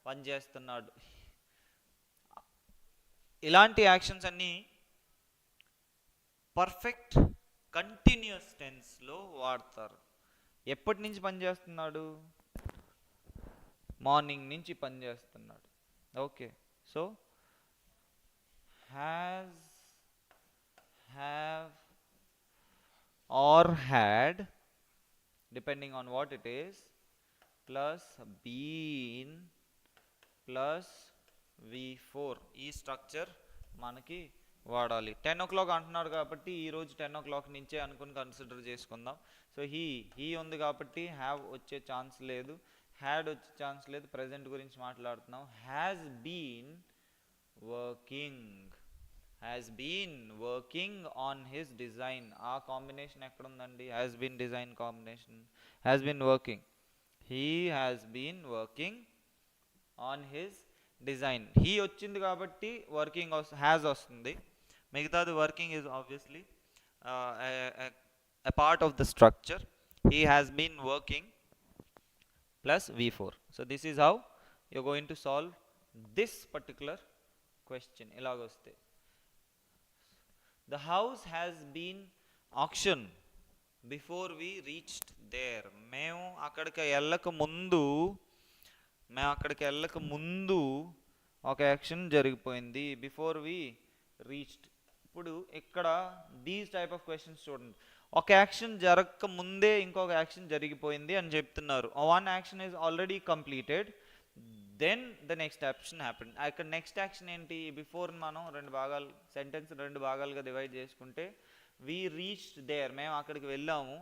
పని చేస్తున్నాడు. ఇలాంటి యాక్షన్స్ అన్నీ పర్ఫెక్ట్ కంటిన్యూస్ టెన్స్లో వాడతారు. ఎప్పటి నుంచి పని చేస్తున్నాడు? మార్నింగ్ నుంచి పని చేస్తున్నాడు. Okay, so has, have or had, depending on what it is, plus been plus V4. ఈ స్ట్రక్చర్ మనకి వాడాలి. 10 o'clock అంటున్నాడు కాబట్టి ఈరోజు 10 o'clock నుంచే అనుకుని కన్సిడర్ చేసుకుందాం. సో హీ ఉంది కాబట్టి హ్యావ్ వచ్చే ఛాన్స్ లేదు, హ్యాడ్ వచ్చే ఛాన్స్ లేదు. ప్రజెంట్ గురించి మాట్లాడుతున్నాం. Has been working on his design. ఆ కాంబినేషన్ ఎక్కడ ఉందండి? Has been design combination. Has been working. He has been working on his design. He వచ్చింది కాబట్టి వర్కింగ్ హ్యాస్ వస్తుంది. మిగతాది working is obviously a part of the structure. He has been working plus V4. So this is how you're going to solve this particular question ఇలాగొస్తే the house has been auction before we reached there. మేము అక్కడికి వెళ్ళక ముందు ఒక action జరిగిపోయింది. Before we reached. ఇప్పుడు ఇక్కడ these type of questions చూడండి. ఒక యాక్షన్ జరగక ముందే ఇంకొక యాక్షన్ జరిగిపోయింది అని చెప్తున్నారు. One action is already completed, then the next action happen. ఇక్కడ నెక్స్ట్ యాక్షన్ ఏంటి? బిఫోర్ మనం సెంటెన్స్ రెండు భాగాలుగా డివైడ్ చేసుకుంటే వి రీచ్డ్ దేర్, మేము అక్కడికి వెళ్ళాము,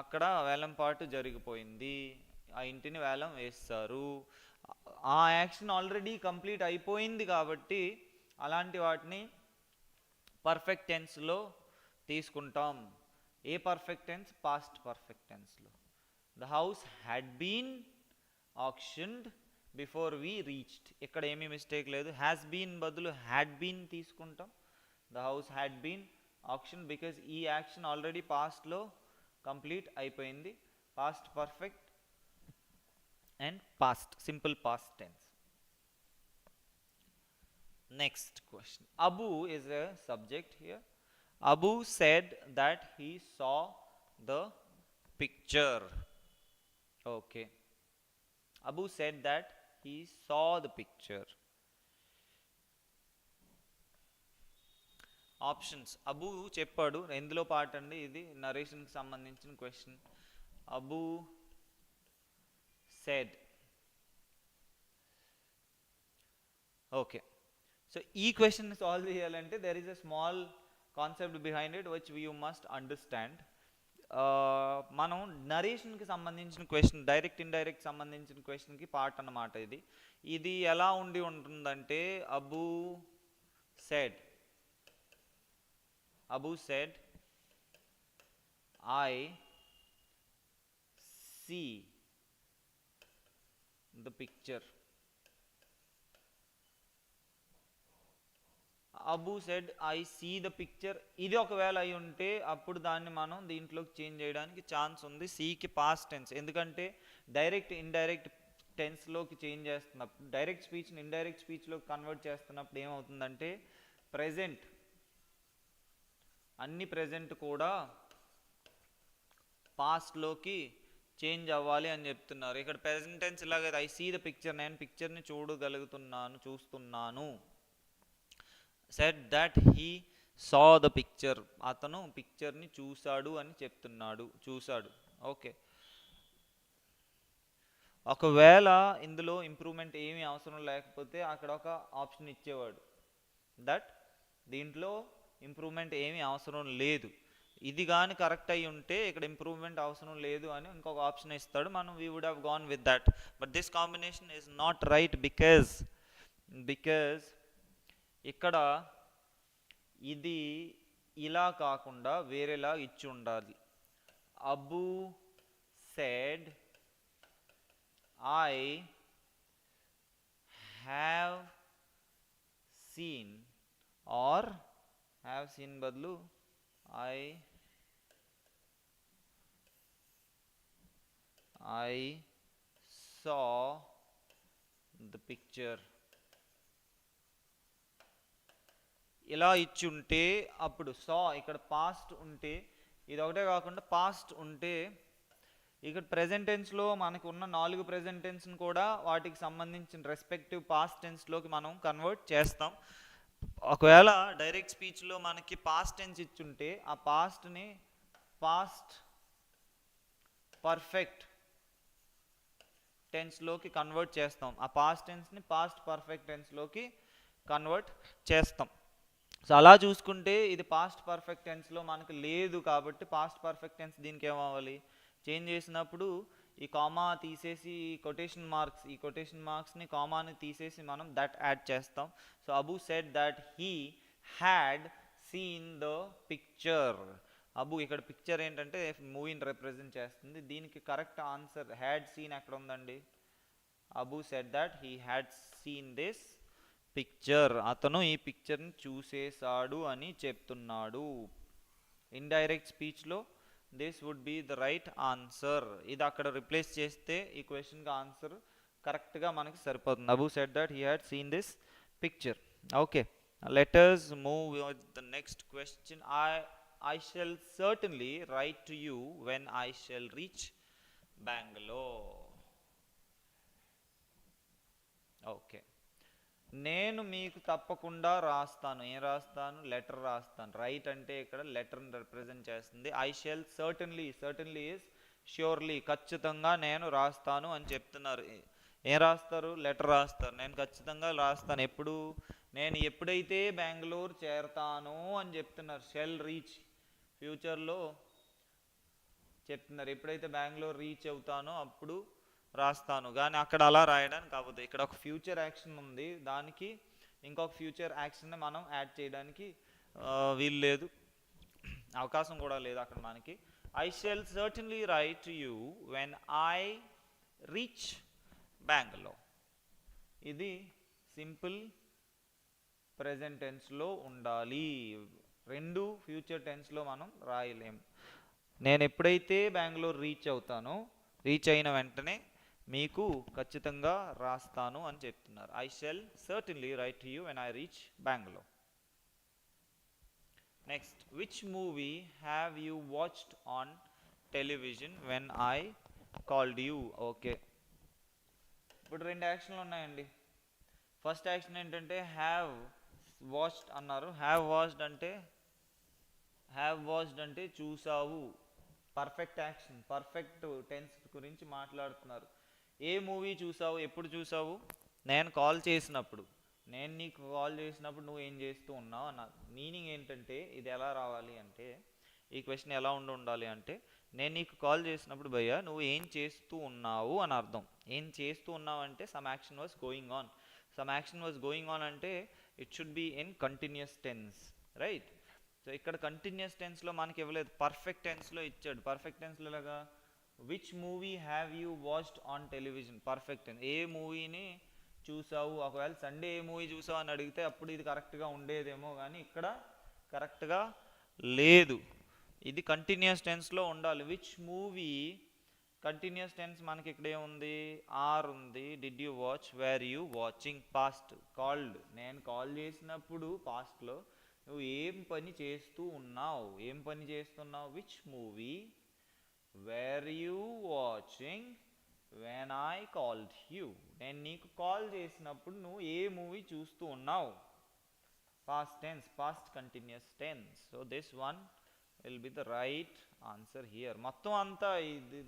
అక్కడ వేలంపాటు జరిగిపోయింది, ఆ ఇంటిని వేలం వేస్తారు. ఆ యాక్షన్ ఆల్రెడీ కంప్లీట్ అయిపోయింది కాబట్టి అలాంటి వాటిని పర్ఫెక్ట్ టెన్స్లో తీసుకుంటాం. ఏ పర్ఫెక్ట్ టెన్స్? పాస్ట్ పర్ఫెక్ట్ టెన్స్లో. The house had been auctioned before we reached. ఇక్కడ ఏమీ మిస్టేక్ లేదు. హ్యాస్ బీన్ బదులు హ్యాడ్ బీన్ తీసుకుంటాం. The house had been auction because ఈ యాక్షన్ ఆల్రెడీ పాస్ట్లో కంప్లీట్ అయిపోయింది. Past perfect and past, simple past tense. Next question. Abu is a subject here. Abu said that he saw the picture. Okay. Abu said that he saw the picture. Options. Abu చెప్పాడు, ఎందులో part అండి ఇది? నరేషన్కి సంబంధించిన question. Abu said. Okay, so ఈ question solve చేయాలంటే there is a small concept behind it which you must understand. మనం నరేషన్కి సంబంధించిన question, direct indirect సంబంధించిన క్వశ్చన్కి పార్ట్ అన్నమాట ఇది. ఇది ఎలా ఉంటుందంటే Abu said I see the picture. Abu said I see the picture. ఇది ఒకవేళ అయి ఉంటే అప్పుడు దాన్ని మనం దీంట్లోకి చేంజ్ చేయడానికి ఛాన్స్ ఉంది. సికి పాస్ట్ టెన్స్, ఎందుకంటే డైరెక్ట్ ఇండైరెక్ట్ టెన్స్లోకి చేంజ్ చేస్తున్నప్పుడు, డైరెక్ట్ స్పీచ్ని ఇండైరెక్ట్ స్పీచ్లోకి కన్వర్ట్ చేస్తున్నప్పుడు ఏమవుతుందంటే ప్రెజెంట్, అన్ని ప్రెజెంట్ కూడా పాస్ట్లోకి చేంజ్ అవ్వాలి అని చెప్తున్నారు. ఇక్కడ ప్రెజెంట్ టెన్స్ ఇలాగైతే ఐ సీ ద పిక్చర్, నేను పిక్చర్ని చూస్తున్నాను. Said that he saw the picture, అతను పిక్చర్ని చూశాడు అని చెప్తున్నాడు, చూశాడు. ఓకే, ఒకవేళ ఇందులో ఇంప్రూవ్మెంట్ ఏమీ అవసరం లేకపోతే అక్కడ ఒక ఆప్షన్ ఇచ్చేవాడు, దట్ దీంట్లో ఇంప్రూవ్మెంట్ ఏమీ అవసరం లేదు. ఇది కానీ కరెక్ట్ అయి ఉంటే ఇక్కడ ఇంప్రూవ్మెంట్ అవసరం లేదు అని ఇంకొక ఆప్షన్ ఇస్తాడు. మనం we would have gone with that. But this combination is not right because ఇక్కడ ఇది ఇలా కాకుండా వేరేలా ఇచ్చి ఉండాలి. Abu said I have seen, or have seen బదులు I saw the picture. ఇలా ఇచ్చి ఉంటే అప్పుడు saw ఇక్కడ పాస్ట్ ఉంటే, ఇది ఒకటే కాకుండా పాస్ట్ ఉంటే ఇక్కడ ప్రెజెంట్ టెన్స్లో మనకు ఉన్న 4 ప్రెజెంట్ టెన్స్ని కూడా వాటికి సంబంధించిన రెస్పెక్టివ్ పాస్ట్ టెన్స్లోకి మనం కన్వర్ట్ చేస్తాం. ఒకవేళ డైరెక్ట్ స్పీచ్లో మనకి పాస్ట్ టెన్స్ ఇచ్చుంటే ఆ పాస్ట్ని పాస్ట్ పర్ఫెక్ట్ టెన్స్లోకి కన్వర్ట్ చేస్తాం. ఆ పాస్ట్ టెన్స్ని పాస్ట్ పర్ఫెక్ట్ టెన్స్లోకి కన్వర్ట్ చేస్తాం. సో అలా చూసుకుంటే ఇది పాస్ట్ పర్ఫెక్ట్ టెన్స్లో మనకు లేదు కాబట్టి పాస్ట్ పర్ఫెక్ట్ టెన్స్ దీనికి ఏమవ్వాలి? చేంజ్ చేసినప్పుడు ఈ కామా తీసేసి ఈ కొటేషన్ మార్క్స్ని కామాని తీసేసి మనం దట్ యాడ్ చేస్తాం. So Abu said that he had seen the picture. Abu ఇక్కడ పిక్చర్ ఏంటంటే మూవీని రిప్రజెంట్ చేస్తుంది. దీనికి కరెక్ట్ ఆన్సర్ హ్యాడ్ సీన్ ఎక్కడ ఉందండి? Abu said that he had seen this picture, అతను ఈ పిక్చర్ని చూసేశాడు అని చెప్తున్నాడు. ఇండైరెక్ట్ స్పీచ్లో this would be the right answer. ఇది అక్కడ రిప్లేస్ చేస్తే ఈ క్వశ్చన్కి ఆన్సర్ కరెక్ట్గా మనకి సరిపోతుంది. Abu said that he had seen this picture. Okay, let us move with the next question. I shall certainly write to you when I shall reach Bangalore. Okay, నేను మీకు తప్పకుండా రాస్తాను. ఏం రాస్తాను? లెటర్ రాస్తాను. రైట్ అంటే ఇక్కడ లెటర్ని రిప్రజెంట్ చేస్తుంది. I shall certainly, certainly is surely, ఖచ్చితంగా నేను రాస్తాను అని చెప్తున్నారు. ఏం రాస్తారు? లెటర్ రాస్తారు. నేను ఖచ్చితంగా రాస్తాను. ఎప్పుడు? నేను ఎప్పుడైతే బెంగళూరు చేరతాను అని చెప్తున్నారు. షెల్ రీచ్ ఫ్యూచర్లో చెప్తున్నారు. ఎప్పుడైతే బెంగళూరు రీచ్ అవుతానో అప్పుడు రాస్తాను. కానీ అక్కడ అలా రాయడానికి అవ్వదు. ఇక్కడ ఒక ఫ్యూచర్ యాక్షన్ ఉంది, దానికి ఇంకొక ఫ్యూచర్ యాక్షన్ని మనం యాడ్ చేయడానికి వీలు లేదు, అవకాశం కూడా లేదు అక్కడ మనకి. I shall certainly right to you when I reach Bengaluru. ఇది సింపుల్ ప్రెజెంట్ టెన్స్లో ఉండాలి. రెండు ఫ్యూచర్ టెన్స్లో మనం రాయలేము. నేను ఎప్పుడైతే బెంగళూరు రీచ్ అవుతానో, రీచ్ అయిన వెంటనే మీకు ఖచ్చితంగా రాస్తాను అని చెప్తున్నారు. I shall certainly right to you when I reach Bengaluru. Next, which movie have you watched on television when I called you? Okay, ఇప్పుడు రెండు యాక్షన్లు ఉన్నాయండి. ఫస్ట్ యాక్షన్ ఏంటంటే హ్యావ్ వాచ్డ్ అన్నారు. హ్యావ్ వాచ్డ్ అంటే చూసావు. పర్ఫెక్ట్ యాక్షన్, పర్ఫెక్ట్ టెన్స్ గురించి మాట్లాడుతున్నారు. ఏ movie చూసావు? ఎప్పుడు చూసావు? నేను కాల్ చేసినప్పుడు. నేను నీకు కాల్ చేసినప్పుడు నువ్వు ఏం చేస్తూ ఉన్నావు అన్నారు. మీనింగ్ ఏంటంటే ఇది ఎలా రావాలి అంటే, ఈ క్వశ్చన్ ఎలా ఉండాలి అంటే, నేను నీకు కాల్ చేసినప్పుడు భయ్యా నువ్వు ఏం చేస్తూ ఉన్నావు అని అర్థం. ఏం చేస్తూ ఉన్నావు అంటే some action was going on. Some action was going on అంటే it should be in continuous tense, right? So ఇక్కడ కంటిన్యూస్ టెన్స్లో మనకి ఇవ్వలేదు, పర్ఫెక్ట్ టెన్స్లో ఇచ్చాడు. పర్ఫెక్ట్ టెన్స్లో లాగా which movie have you watched on television, perfect tense. ఏ మూవీని చూసావు? ఒకవేళ సండే ఏ మూవీ చూసావు అని అడిగితే అప్పుడు ఇది కరెక్ట్గా ఉండేదేమో, కానీ ఇక్కడ కరెక్ట్గా లేదు. ఇది కంటిన్యూస్ టెన్స్లో ఉండాలి. విచ్ మూవీ, కంటిన్యూస్ టెన్స్ మనకి ఇక్కడ ఏముంది? ఆర్ ఉంది. Did you watch, wear you watching, past. Called, నేను కాల్ చేసినప్పుడు పాస్ట్లో నువ్వు ఏం పని చేస్తూ ఉన్నావు? ఏం పని చేస్తున్నావు? Which movie were you watching when I called you, నేను నీకు కాల్ చేసినప్పుడు నువ్వు ఏ మూవీ చూస్తూ ఉన్నావు? Past tense, past continuous tense. So this one will be the right answer here. మొత్తం అంతా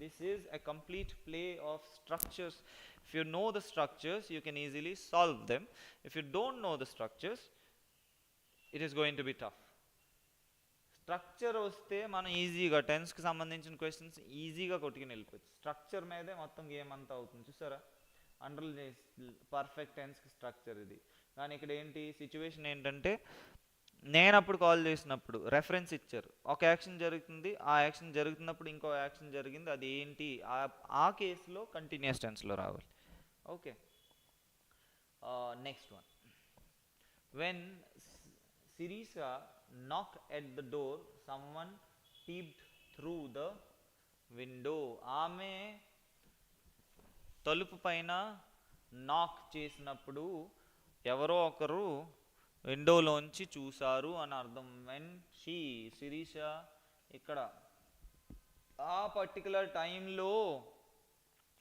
this is a complete play of structures. If you know the structures you can easily solve them. If you don't know the structures it is going to be tough. Structure వస్తే మనం ఈజీగా టెన్స్కి సంబంధించిన questions ఈజీగా కొట్టుకుని వెళ్ళిపోవచ్చు. Structure మీదే మొత్తం game అంతా అవుతుంది. చూసారా, అండర్లైన్ చేసి పర్ఫెక్ట్ టెన్స్కి స్ట్రక్చర్ ఇది. కానీ ఇక్కడ ఏంటి సిచ్యువేషన్ ఏంటంటే, నేను అప్పుడు కాల్ చేసినప్పుడు రెఫరెన్స్ ఇచ్చారు, ఒక యాక్షన్ జరుగుతుంది, ఆ యాక్షన్ జరుగుతున్నప్పుడు ఇంకో యాక్షన్ జరిగింది, అది ఏంటి ఆ కేసులో కంటిన్యూస్ టెన్స్లో రావాలి. Okay, next one. When Sirisha knocked at the door, someone peeped through the window. ఆమె తలుపు పైన నాక్ చేసినప్పుడు ఎవరో ఒకరు విండోలోంచి చూశారు అని అర్థం. వెన్ శిరీష ఇక్కడ ఆ పర్టికులర్ టైంలో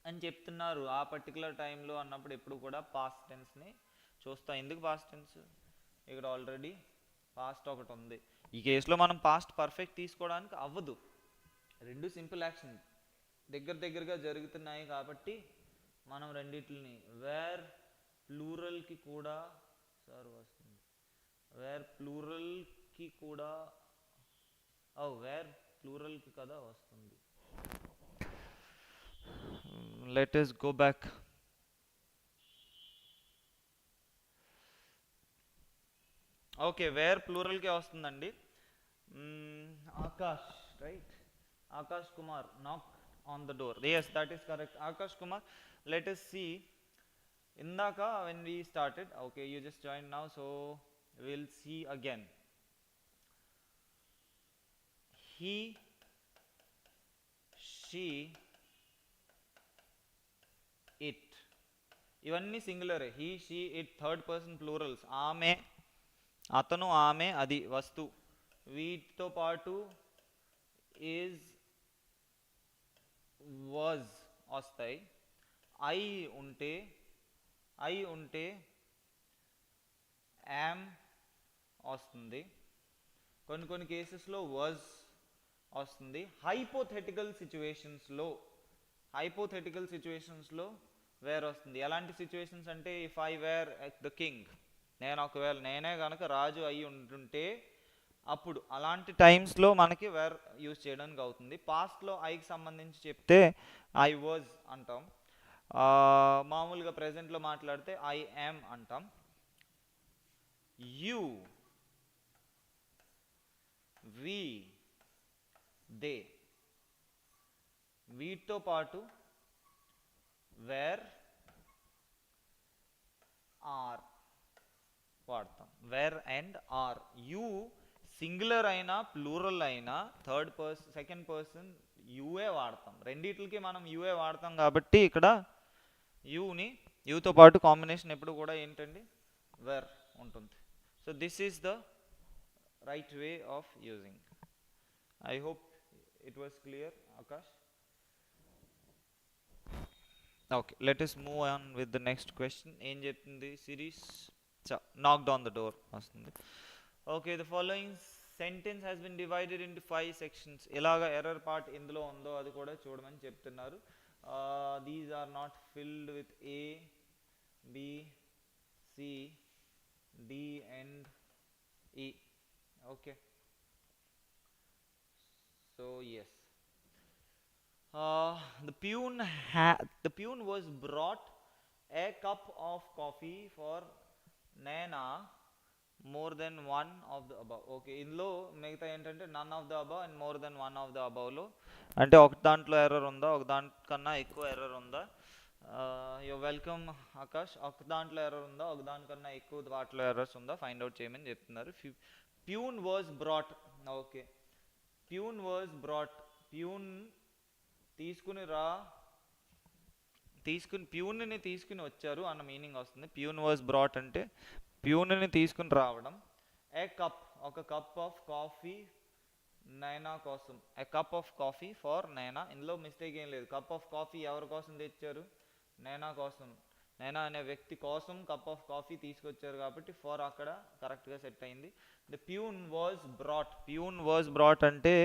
అని చెప్తున్నారు. ఆ పర్టికులర్ టైంలో అన్నప్పుడు ఎప్పుడు కూడా పాస్ట్ టెన్స్ని చూస్తాం. ఎందుకు పాస్ట్ టెన్స్? ఇక్కడ ఆల్రెడీ పాస్ట్ ఒకటి ఉంది. ఈ కేసులో మనం పాస్ట్ పర్ఫెక్ట్ తీసుకోవడానికి అవ్వదు. రెండు సింపుల్ యాక్షన్ దగ్గరగా జరుగుతున్నాయి కాబట్టి మనం రెండిటిని వేర్ ప్లూరల్కి కూడా వస్తుంది. వేర్ ప్లూరల్కి కూడా వేర్ ప్లూరల్కి కదా వస్తుంది. Let us go back. Okay, were ప్లూరల్కే వస్తుందండి. Akash, right? Akash Kumar knock on the door. Yes, that is correct. Akash Kumar. Let us see. ఇందాక when we started, okay, you just joined now, so we'll see again. He, she, it. ఇవన్నీ సింగులరే. He, she, it third person plurals. ఆమె, అతను, ఆమె, అది వస్తు. వీటితో పాటు ఈజ్, వాజ్ వస్తాయి. ఐ ఉంటే యామ్ వస్తుంది. కొన్ని కేసెస్లో వాజ్ వస్తుంది. హైపోథెటికల్ సిచ్యువేషన్స్లో వేర్ వస్తుంది. ఎలాంటి సిచ్యువేషన్స్ అంటే, if I wear the king, నేనే కనుక రాజు అయి ఉంటుంటే, అప్పుడు అలాంటి టైమ్స్లో మనకి వేర్ యూజ్ చేయడానికి అవుతుంది. పాస్ట్లో ఐకి సంబంధించి చెప్తే ఐ వాజ్ అంటాం. మామూలుగా ప్రెజెంట్లో మాట్లాడితే ఐ యామ్ అంటాం. యూ, వి, దే, వీటితో పాటు వేర్, ఆర్ వాడతాం. Were and are. You singular అయినా ప్లూరల్ అయినా సెకండ్ పర్సన్ యూఏ వాడతాం. రెండిట్లకి మనం యూఏ వాడతాం కాబట్టి ఇక్కడ యూతో పాటు కాంబినేషన్ ఎప్పుడు కూడా ఏంటండి, వేర్ ఉంటుంది. So this is the right way of using. I hope it was clear, Akash. Okay, let us move on with the next question. ఏం చెప్తుంది series? knocked on the door వస్తుంది. Okay, the following sentence has been divided into 5 sections. ఎలాగ error part ఎందులో ఉందో అది కూడా చూడమని చెప్తున్నారు. These are not filled with A, B, C, D and E. Okay, so yes, the peon was brought a cup of coffee for Naina more than one of the above. Okay, ఇందులో మిగతా ఏంటంటే none of the above and more than one of the అబవ్లో, అంటే ఒక దాంట్లో error ఉందా, ఒక దానికన్నా ఎక్కువ ఎర్రర్ ఉందా. You welcome Akash. ఒక దాంట్లో ఎర్రర్ ఉందా, ఒక దానికన్నా ఎక్కువ వాటిలో ఎర్రర్స్ ఉందా, ఫైండ్ అవుట్ చేయమని చెప్తున్నారు. Peon was brought. Okay, peon was brought. Peon ప్యూన్ని తీసుకుని వచ్చారు అన్న మీనింగ్ వస్తుంది. ప్యూన్ వాజ్ బ్రాట్ అంటే ప్యూన్ని తీసుకుని రావడం. ఏ కప్, ఒక కప్ ఆఫ్ కాఫీ నైనా కోసం. ఏ కప్ ఆఫ్ కాఫీ ఫర్ నైనా. ఇందులో మిస్టేక్ ఏం లేదు. కప్ ఆఫ్ కాఫీ ఎవరి కోసం తెచ్చారు? నైనా కోసం. నైనా అనే వ్యక్తి కోసం కప్ ఆఫ్ కాఫీ తీసుకొచ్చారు కాబట్టి ఫర్ అక్కడ కరెక్ట్గా సెట్ అయింది. The peon was brought. Peon was brought అంటే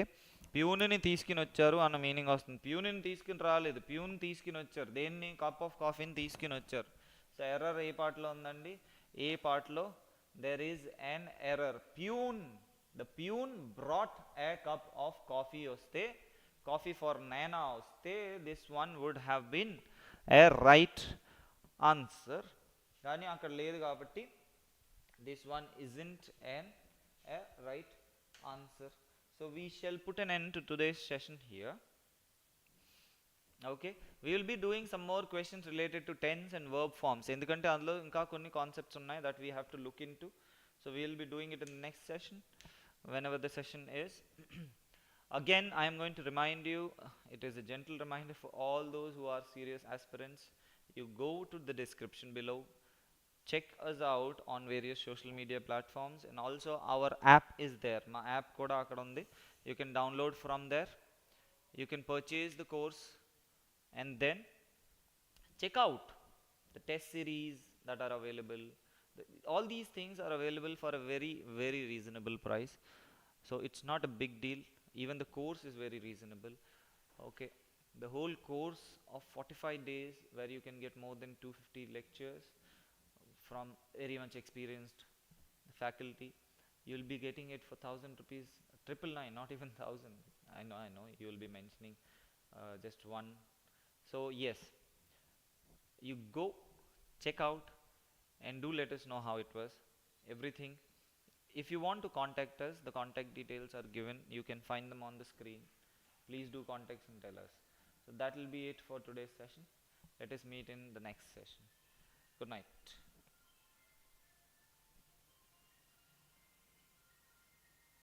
ప్యూన్ని తీసుకుని వచ్చారు అన్న మీనింగ్ వస్తుంది. ప్యూన్ని తీసుకుని రాలేదు, ప్యూన్ తీసుకుని వచ్చారు. దేన్ని? కప్ ఆఫ్ కాఫీని తీసుకుని వచ్చారు. సో ఎర్రర్ ఏ పార్ట్లో ఉందండి? ఏ పార్ట్లో there is an error. The peon brought a cup of coffee వస్తే, కాఫీ ఫర్ నైనా వస్తే, this one would have been a right answer. కానీ అక్కడ లేదు కాబట్టి this one isn't a right answer. So we shall put an end to today's session here. Okay, we will be doing some more questions related to tense and verb forms. ఎందుకంటే అందులో ఇంకా కొన్ని concepts ఉన్నాయి that we have to look into. So we will be doing it in the next session, whenever the session is. Again, I am going to remind you, it is a gentle reminder for all those who are serious aspirants. You go to the description below. Check us out on various social media platforms, and also our app is there. My app kuda akkada undi. You can download from there. You can purchase the course and then check out the test series that are available. All these things are available for a very, very reasonable price. So it's not a big deal. Even the course is very reasonable. Okay, the whole course of 45 days where you can get more than 250 lectures from very much experienced faculty. You will be getting it for 1,000 rupees, 999, not even 1,000. I know you will be mentioning just one. So yes, you go, check out and do let us know how it was, everything. If you want to contact us, the contact details are given. You can find them on the screen. Please do contact and tell us. So that will be it for today's session. Let us meet in the next session. Good night.